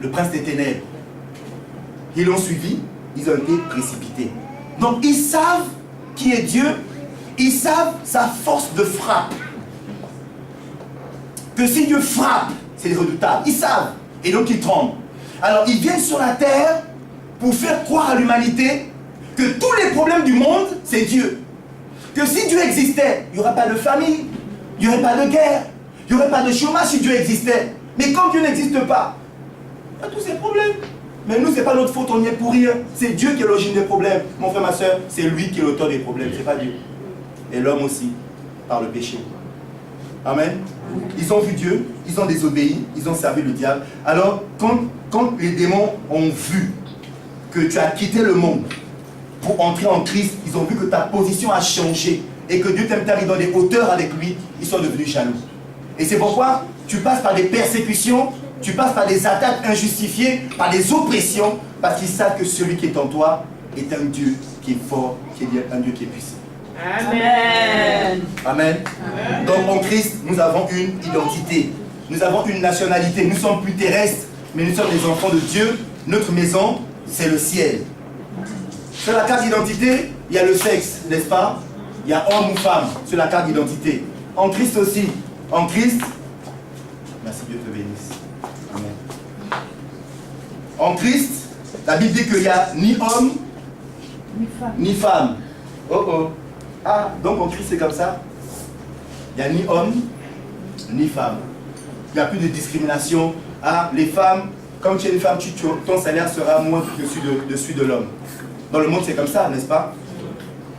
le prince des ténèbres. Ils l'ont suivi, ils ont été précipités. Donc ils savent qui est Dieu, ils savent sa force de frappe. Que si Dieu frappe, c'est redoutable. Ils savent. Et donc ils tremblent. Alors ils viennent sur la terre pour faire croire à l'humanité que tous les problèmes du monde, c'est Dieu. Que si Dieu existait, il n'y aurait pas de famille, il n'y aurait pas de guerre, il n'y aurait pas de chômage si Dieu existait. Mais quand Dieu n'existe pas, il y a tous ces problèmes. Mais nous, ce n'est pas notre faute, on n'y est pour rien. C'est Dieu qui est l'origine des problèmes. Mon frère, ma soeur, c'est lui qui est l'auteur des problèmes, ce n'est pas Dieu. Et l'homme aussi, par le péché. Amen. Ils ont vu Dieu, ils ont désobéi, ils ont servi le diable. Alors, quand les démons ont vu que tu as quitté le monde pour entrer en Christ, ils ont vu que ta position a changé et que Dieu t'aime t'arriver dans des hauteurs avec lui, ils sont devenus jaloux. Et c'est pourquoi tu passes par des persécutions, tu passes par des attaques injustifiées, par des oppressions, parce qu'ils savent que celui qui est en toi est un Dieu qui est fort, qui est un Dieu qui est puissant. Amen. Amen. Donc en Christ, nous avons une identité. Nous avons une nationalité. Nous sommes plus terrestres, mais nous sommes des enfants de Dieu. Notre maison, c'est le ciel. Sur la carte d'identité, il y a le sexe, n'est-ce pas? Il y a homme ou femme sur la carte d'identité. En Christ aussi. En Christ, merci, Dieu te bénisse. Amen. En Christ, la Bible dit qu'il n'y a ni homme, ni femme. Oh oh. Ah, donc en Christ c'est comme ça. Il n'y a ni homme, ni femme. Il n'y a plus de discrimination. Ah, les femmes, comme tu es une femme, ton salaire sera moins que celui de l'homme. Dans le monde c'est comme ça, n'est-ce pas?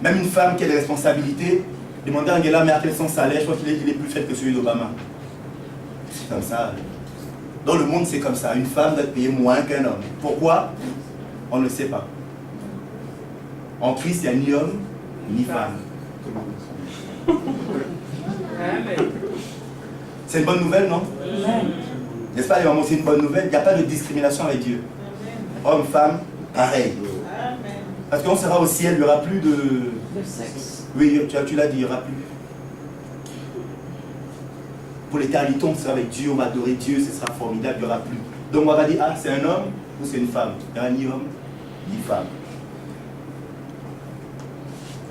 Même une femme qui a des responsabilités, demandez à Angela Merkel son salaire, je crois qu'il est plus faible que celui d'Obama. C'est comme ça. Dans le monde c'est comme ça. Une femme doit être payée moins qu'un homme. Pourquoi? On ne le sait pas. En Christ, il n'y a ni homme, ni femme. C'est une bonne nouvelle, non? N'est-ce pas les mamans, c'est une bonne nouvelle. Il n'y a pas de discrimination avec Dieu. Homme, femme, pareil. Parce qu'on sera au ciel, il n'y aura plus de sexe. Oui, tu l'as dit, il n'y aura plus. Pour l'éternité, on sera avec Dieu, on va adorer Dieu, ce sera formidable, il n'y aura plus. Donc on va dire, ah, c'est un homme ou c'est une femme. Il n'y a ni homme, ni femme.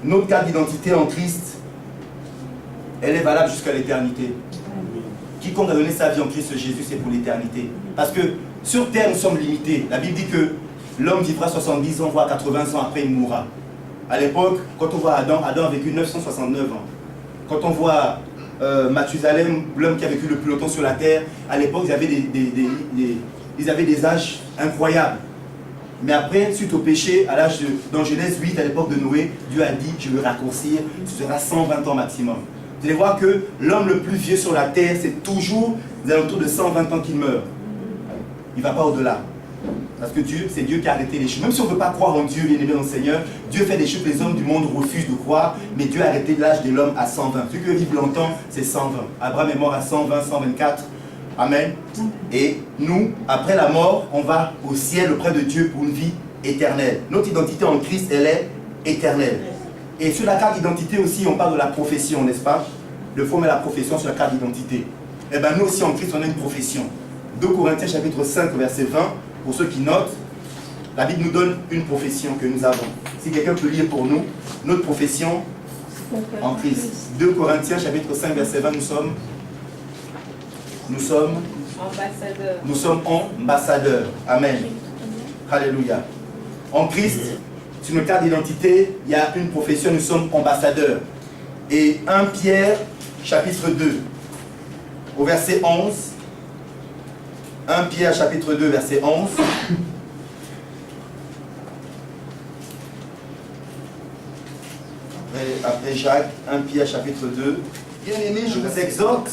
Notre carte d'identité en Christ, elle est valable jusqu'à l'éternité. Quiconque a donné sa vie en Christ Jésus, c'est pour l'éternité. Parce que sur terre, nous sommes limités. La Bible dit que l'homme vivra 70 ans, voire 80 ans, après il mourra. À l'époque, quand on voit Adam, Adam a vécu 969 ans. Quand on voit Mathusalem, l'homme qui a vécu le plus longtemps sur la terre, à l'époque, ils avaient des âges incroyables. Mais après, suite au péché, dans Genèse 8, à l'époque de Noé, Dieu a dit, je vais raccourcir, ce sera 120 ans maximum. Vous allez voir que l'homme le plus vieux sur la terre, c'est toujours aux alentours de 120 ans qu'il meurt. Il ne va pas au-delà. Parce que Dieu, c'est Dieu qui a arrêté les choses. Même si on ne veut pas croire en Dieu, bien aimé dans le Seigneur, Dieu fait des choses que les hommes du monde refusent de croire, mais Dieu a arrêté l'âge de l'homme à 120. Celui qui vit longtemps, c'est 120. Abraham est mort à 120, 124. Amen. Et nous, après la mort, on va au ciel auprès de Dieu pour une vie éternelle. Notre identité en Christ, elle est éternelle. Et sur la carte d'identité aussi, on parle de la profession, n'est-ce pas? Le faut mettre la profession sur la carte d'identité. Et bien nous aussi en Christ, on a une profession. 2 Corinthiens chapitre 5, verset 20, pour ceux qui notent, la Bible nous donne une profession que nous avons. Si quelqu'un peut lire pour nous, notre profession en Christ. 2 Corinthiens chapitre 5, verset 20, nous sommes ambassadeurs. Nous sommes ambassadeurs. Amen. Alléluia. En Christ, sur notre carte d'identité, il y a une profession, nous sommes ambassadeurs. Et 1 Pierre, chapitre 2, au verset 11. 1 Pierre, chapitre 2, verset 11. Après Jacques, 1 Pierre, chapitre 2. Bien-aimés, je vous exhorte,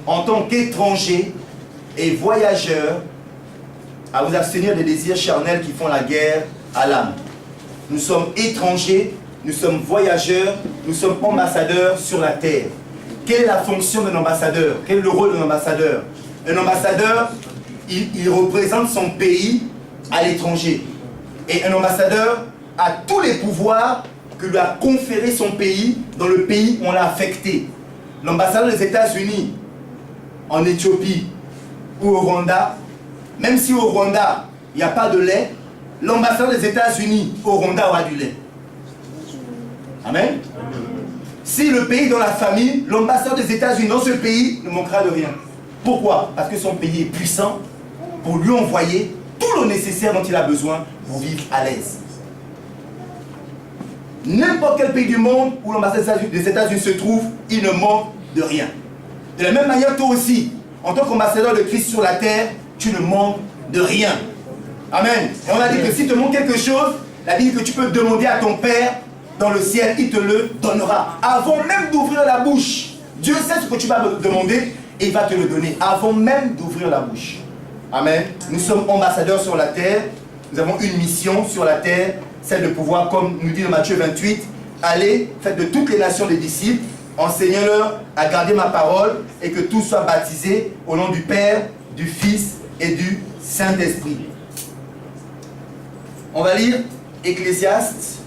en tant qu'étrangers et voyageurs, à vous abstenir des désirs charnels qui font la guerre à l'âme. Nous sommes étrangers, nous sommes voyageurs, nous sommes ambassadeurs sur la terre. Quelle est la fonction d'un ambassadeur? Quel est le rôle d'un ambassadeur? Un ambassadeur, il représente son pays à l'étranger. Et un ambassadeur a tous les pouvoirs que lui a conféré son pays dans le pays où on l'a affecté. L'ambassadeur des États-Unis en Éthiopie ou au Rwanda, même si au Rwanda il n'y a pas de lait, l'ambassadeur des États-Unis au Rwanda aura du lait. Amen. Si le pays est dans la famille, l'ambassadeur des États-Unis dans ce pays ne manquera de rien. Pourquoi? Parce que son pays est puissant pour lui envoyer tout le nécessaire dont il a besoin pour vivre à l'aise. N'importe quel pays du monde où l'ambassadeur des États-Unis se trouve, il ne manque de rien. De la même manière, toi aussi, en tant qu'ambassadeur de Christ sur la terre, tu ne manques de rien. Amen. Et on a dit que si te manque quelque chose, la Bible dit que tu peux demander à ton Père dans le ciel, il te le donnera. Avant même d'ouvrir la bouche, Dieu sait ce que tu vas demander et il va te le donner. Avant même d'ouvrir la bouche. Amen. Nous sommes ambassadeurs sur la terre. Nous avons une mission sur la terre, celle de pouvoir, comme nous dit dans Matthieu 28, allez, faites de toutes les nations des disciples, enseignez-leur à garder ma parole et que tous soient baptisés au nom du Père, du Fils et du Saint-Esprit. On va lire Ecclésiaste.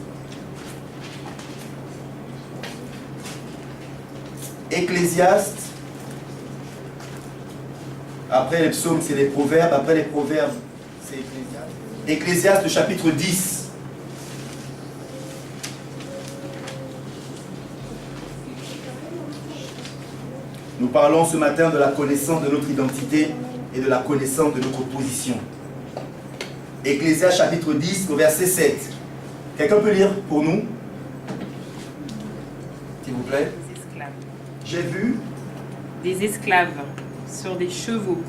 Ecclésiaste. Après les psaumes, c'est les proverbes. Après les proverbes, c'est Ecclésiaste. Ecclésiaste, chapitre 10. Nous parlons ce matin de la connaissance de notre identité et de la connaissance de notre position. Ecclésiaste, chapitre 10, au verset 7. Quelqu'un peut lire pour nous? S'il vous plaît. Des esclaves. J'ai vu Des esclaves sur des chevaux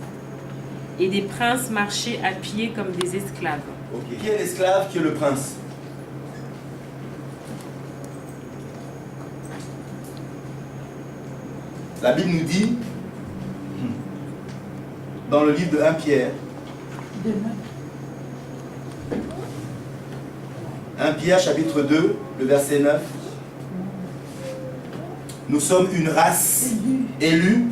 et des princes marcher à pied comme des esclaves. Okay. Qui est l'esclave, qui est le prince? La Bible nous dit, dans le livre de 1 Pierre, 1 Pierre chapitre 2, le verset 9, nous sommes une race élue,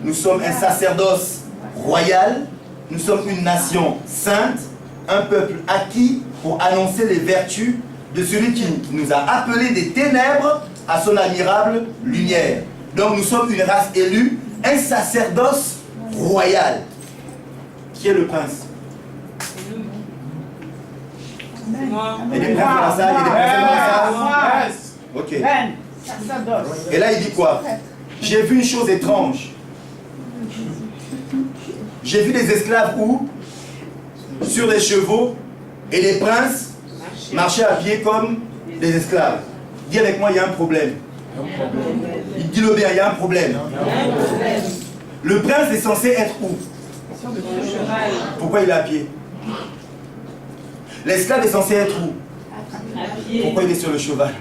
nous sommes un sacerdoce royal, nous sommes une nation sainte, un peuple acquis pour annoncer les vertus de celui qui nous a appelés des ténèbres à son admirable lumière. Donc nous sommes une race élue, un sacerdoce royal. Qui est le prince? Il y a des princes dans la salle, il y a des princes dans la salle. Ok. Et là il dit quoi? J'ai vu une chose étrange. J'ai vu des esclaves où? Sur des chevaux, et les princes marchaient à pied comme des esclaves. Dis avec moi, il y a un problème. Dis-le bien, il y a un problème. Le prince est censé être où? Pourquoi il est à pied? L'esclave est censé être où? Pourquoi il est sur le cheval?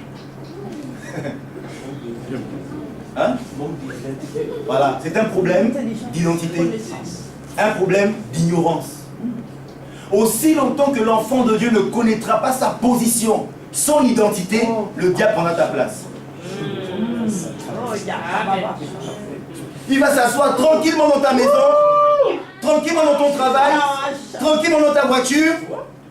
Hein? Voilà, c'est un problème d'identité. Un problème d'ignorance. Aussi longtemps que l'enfant de Dieu ne connaîtra pas sa position, son identité, le diable prendra ta place. Il va s'asseoir tranquillement dans ta maison, tranquillement dans ton travail, tranquillement dans ta voiture,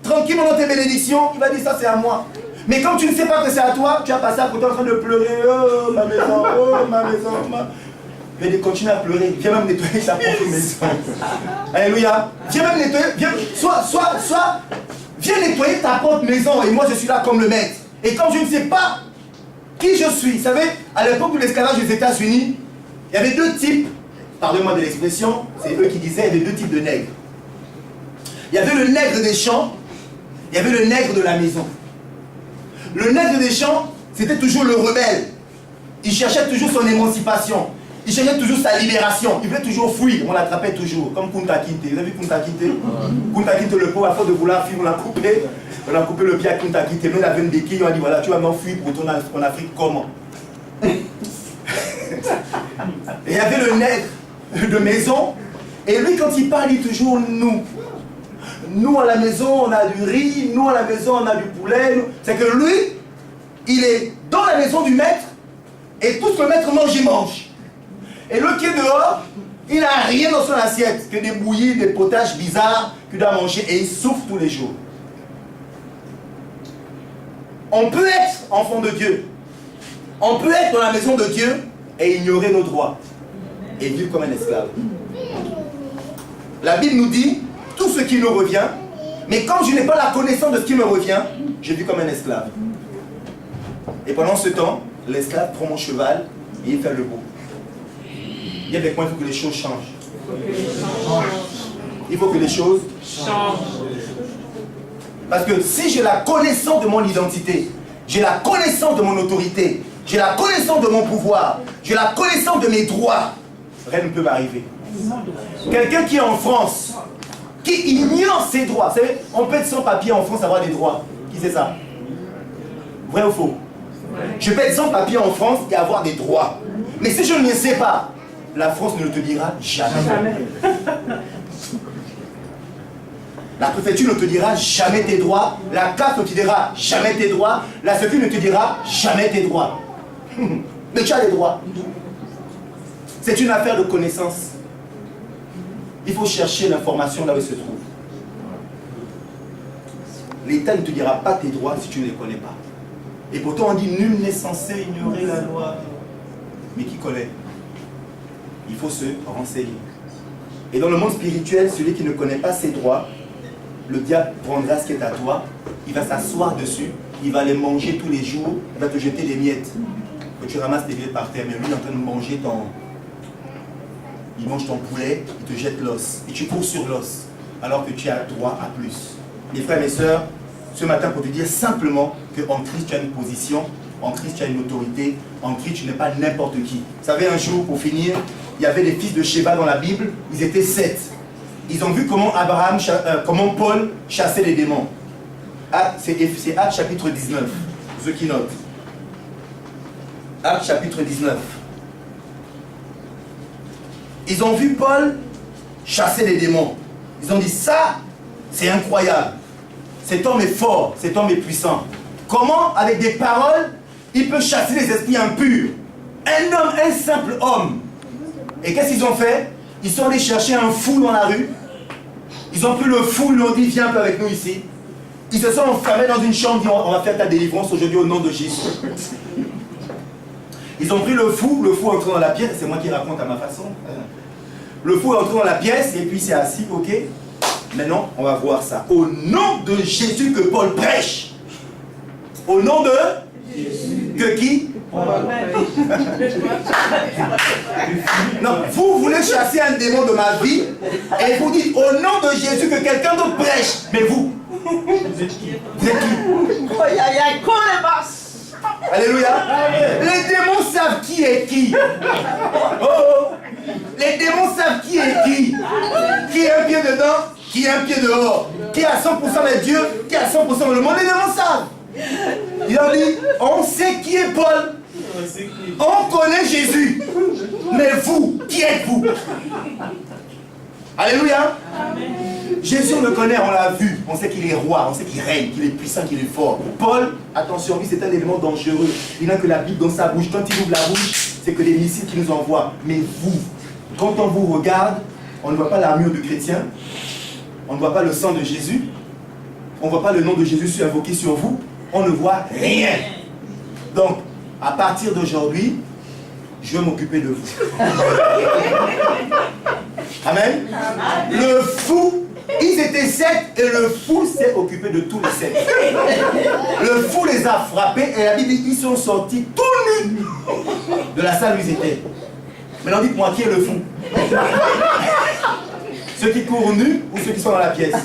tranquillement dans tes bénédictions. Il va dire ça c'est à moi. Mais quand tu ne sais pas que c'est à toi, tu vas passer à côté en train de pleurer. Oh ma maison, oh ma maison. Il va continuer à pleurer. Viens même nettoyer sa propre maison. Alléluia. Viens même nettoyer. Viens nettoyer ta propre maison. Et moi je suis là comme le maître. Et quand je ne sais pas qui je suis, vous savez, à l'époque de l'esclavage des États-Unis, il y avait deux types, pardonnez-moi de l'expression, c'est eux qui disaient, il y avait deux types de nègres. Il y avait le nègre des champs, il y avait le nègre de la maison. Le nègre des champs, c'était toujours le rebelle. Il cherchait toujours son émancipation. Il cherchait toujours sa libération. Il voulait toujours fuir. On l'attrapait toujours. Comme Kunta Kinte. Vous avez vu Kunta Kinte? Kunta Kinte, le pauvre, à force de vouloir fuir, on l'a coupé. On a coupé le pied à Kunta Kinte. Mais il avait une béquille. On a dit voilà, tu vas m'enfuir pour retourner en Afrique. Comment? Et il y avait le nègre de maison. Et lui, quand il parle, il dit toujours nous. Nous à la maison, on a du riz. Nous à la maison, on a du poulet. C'est que lui, il est dans la maison du maître. Et tout ce que le maître mange, il mange. Et l'autre qui est dehors, il n'a rien dans son assiette que des bouillies, des potages bizarres qu'il doit manger et il souffre tous les jours. On peut être enfant de Dieu. On peut être dans la maison de Dieu et ignorer nos droits. Et vivre comme un esclave. La Bible nous dit tout ce qui nous revient, mais quand je n'ai pas la connaissance de ce qui me revient, je vis comme un esclave. Et pendant ce temps, l'esclave prend mon cheval et il fait le beau. Dis avec moi, il faut que les choses changent. Il faut que les choses changent. Parce que si j'ai la connaissance de mon identité, j'ai la connaissance de mon autorité, j'ai la connaissance de mon pouvoir, j'ai la connaissance de mes droits, rien ne peut m'arriver. Quelqu'un qui est en France, qui ignore ses droits, vous savez, on peut être sans papier en France, avoir des droits. Qui sait ça? Vrai ou faux? Je peux être sans papier en France et avoir des droits. Mais si je ne le sais pas, la France ne le te dira jamais. La préfecture ne te dira jamais tes droits. La CAF ne te dira jamais tes droits. La sécu ne te dira jamais tes droits. Mais tu as des droits. C'est une affaire de connaissance. Il faut chercher l'information là où elle se trouve. L'État ne te dira pas tes droits si tu ne les connais pas. Et pourtant on dit nul n'est censé ignorer la loi. Mais qui connaît? Il faut se renseigner. Et dans le monde spirituel, celui qui ne connaît pas ses droits, le diable prendra ce qui est à toi, il va s'asseoir dessus, il va les manger tous les jours, il va te jeter des miettes. Que tu ramasses tes miettes par terre, mais lui il est en train de manger ton... Il mange ton poulet, il te jette l'os. Et tu cours sur l'os, alors que tu as droit à plus. Mes frères et mes sœurs, ce matin pour te dire simplement qu'en Christ tu as une position, en Christ tu as une autorité, en Christ tu n'es pas n'importe qui. Vous savez, un jour, pour finir, il y avait les fils de Sheba dans la Bible, ils étaient 7. Ils ont vu comment comment Paul chassait les démons. C'est Actes chapitre 19, ceux qui notent. Actes chapitre 19. Ils ont vu Paul chasser les démons. Ils ont dit ça, c'est incroyable. Cet homme est fort, cet homme est puissant. Comment, avec des paroles, il peut chasser les esprits impurs? Un homme, un simple homme. Et qu'est-ce qu'ils ont fait? Ils sont allés chercher un fou dans la rue. Ils ont pris le fou, ils lui ont dit viens un peu avec nous ici. Ils se sont enfermés dans une chambre, ils ont dit on va faire ta délivrance aujourd'hui au nom de Jésus. Ils ont pris le fou est entré dans la pièce, c'est moi qui raconte à ma façon. Le fou est entré dans la pièce et puis c'est assis, ok. Maintenant, on va voir ça. Au nom de Jésus que Paul prêche. Au nom de Jésus. Que qui? Non, vous voulez chasser un démon de ma vie et vous dites au nom de Jésus que quelqu'un d'autre prêche. Mais vous, vous êtes qui? Alléluia. Les démons savent qui est qui. Oh. Les démons savent qui est qui. Qui est un pied dedans, qui est un pied dehors. Qui est à 100% les dieux, qui est à 100% le monde. Les démons savent. Il a dit, on sait qui est Paul. On connaît Jésus. Mais vous, qui êtes-vous? Alléluia. Jésus, on le connaît, on l'a vu. On sait qu'il est roi, on sait qu'il règne, qu'il est puissant, qu'il est fort. Paul, attention, lui, c'est un élément dangereux. Il n'a que la Bible dans sa bouche. Quand il ouvre la bouche, c'est que des missiles qui nous envoient. Mais vous, quand on vous regarde, on ne voit pas l'armure du chrétien. On ne voit pas le sang de Jésus. On ne voit pas le nom de Jésus invoqué sur vous. On ne voit rien. Donc, à partir d'aujourd'hui, je vais m'occuper de vous. Amen. Le fou, ils étaient 7 et le fou s'est occupé de tous les 7. Le fou les a frappés et la Bible dit qu'ils sont sortis tout nus de la salle où ils étaient. Maintenant dites-moi qui est le fou? Ceux qui courent nus ou ceux qui sont dans la pièce?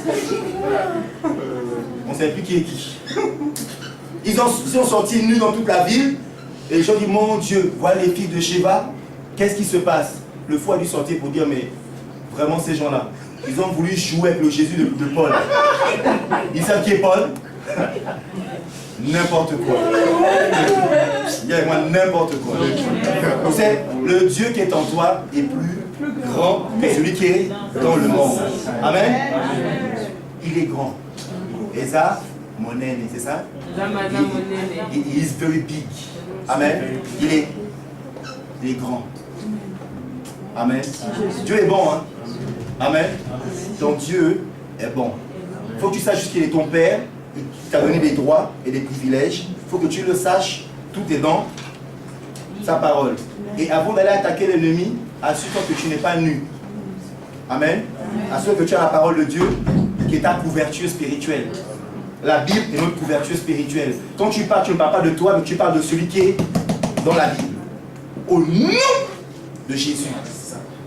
On ne sait plus qui est qui. Ils sont sortis nus dans toute la ville. Et les gens disent, mon Dieu, voilà les filles de Sheba. Qu'est-ce qui se passe? Le fou a dû sortir pour dire, mais vraiment ces gens-là, ils ont voulu jouer avec le Jésus de Paul. Ils savent qui est Paul? N'importe quoi. Dis avec moi, n'importe quoi. Vous savez, le Dieu qui est en toi est plus grand que celui qui est dans le monde. Amen. Il est grand. Eza, mon aîné, c'est ça? He is very big. Amen. Il est grand. Amen. Dieu est bon, hein? Amen. Donc Dieu est bon. Il faut que tu saches qu'il est ton Père, il t'a donné des droits et des privilèges. Il faut que tu le saches, tout est dans sa parole. Et avant d'aller attaquer l'ennemi, assure-toi que tu n'es pas nu. Amen. Assure-toi que tu as la parole de Dieu qui est ta couverture spirituelle. La Bible est notre couverture spirituelle. Quand tu parles, tu ne parles pas de toi, mais tu parles de celui qui est dans la Bible. Au nom de Jésus,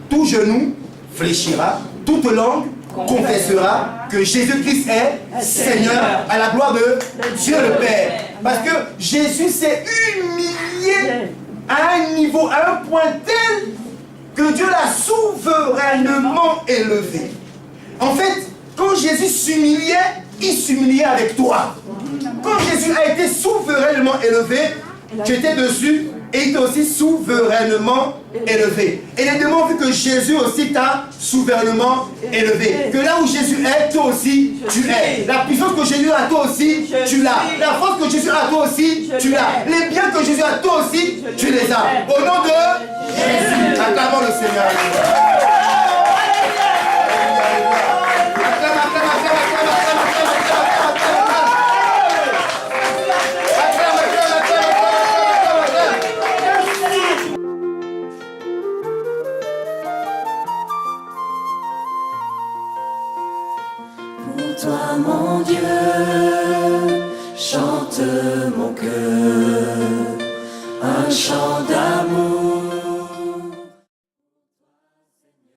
tout genou fléchira, toute langue confessera que Jésus-Christ est Seigneur à la gloire de Dieu le Père. Parce que Jésus s'est humilié à un niveau, à un point tel que Dieu l'a souverainement élevé. En fait, quand Jésus s'humiliait, il s'humiliait avec toi. Quand Jésus a été souverainement élevé, tu étais dessus et il t'a aussi souverainement élevé. Et les démons ont vu que Jésus aussi t'a souverainement élevé. Que là où Jésus est, toi aussi, tu es. La puissance que Jésus a, toi aussi, tu l'as. La force que Jésus a, toi aussi, tu l'as. Les biens que Jésus a, toi aussi, tu les as. Au nom de Jésus, acclamons le Seigneur. Toi mon Dieu, chante mon cœur, un chant d'amour.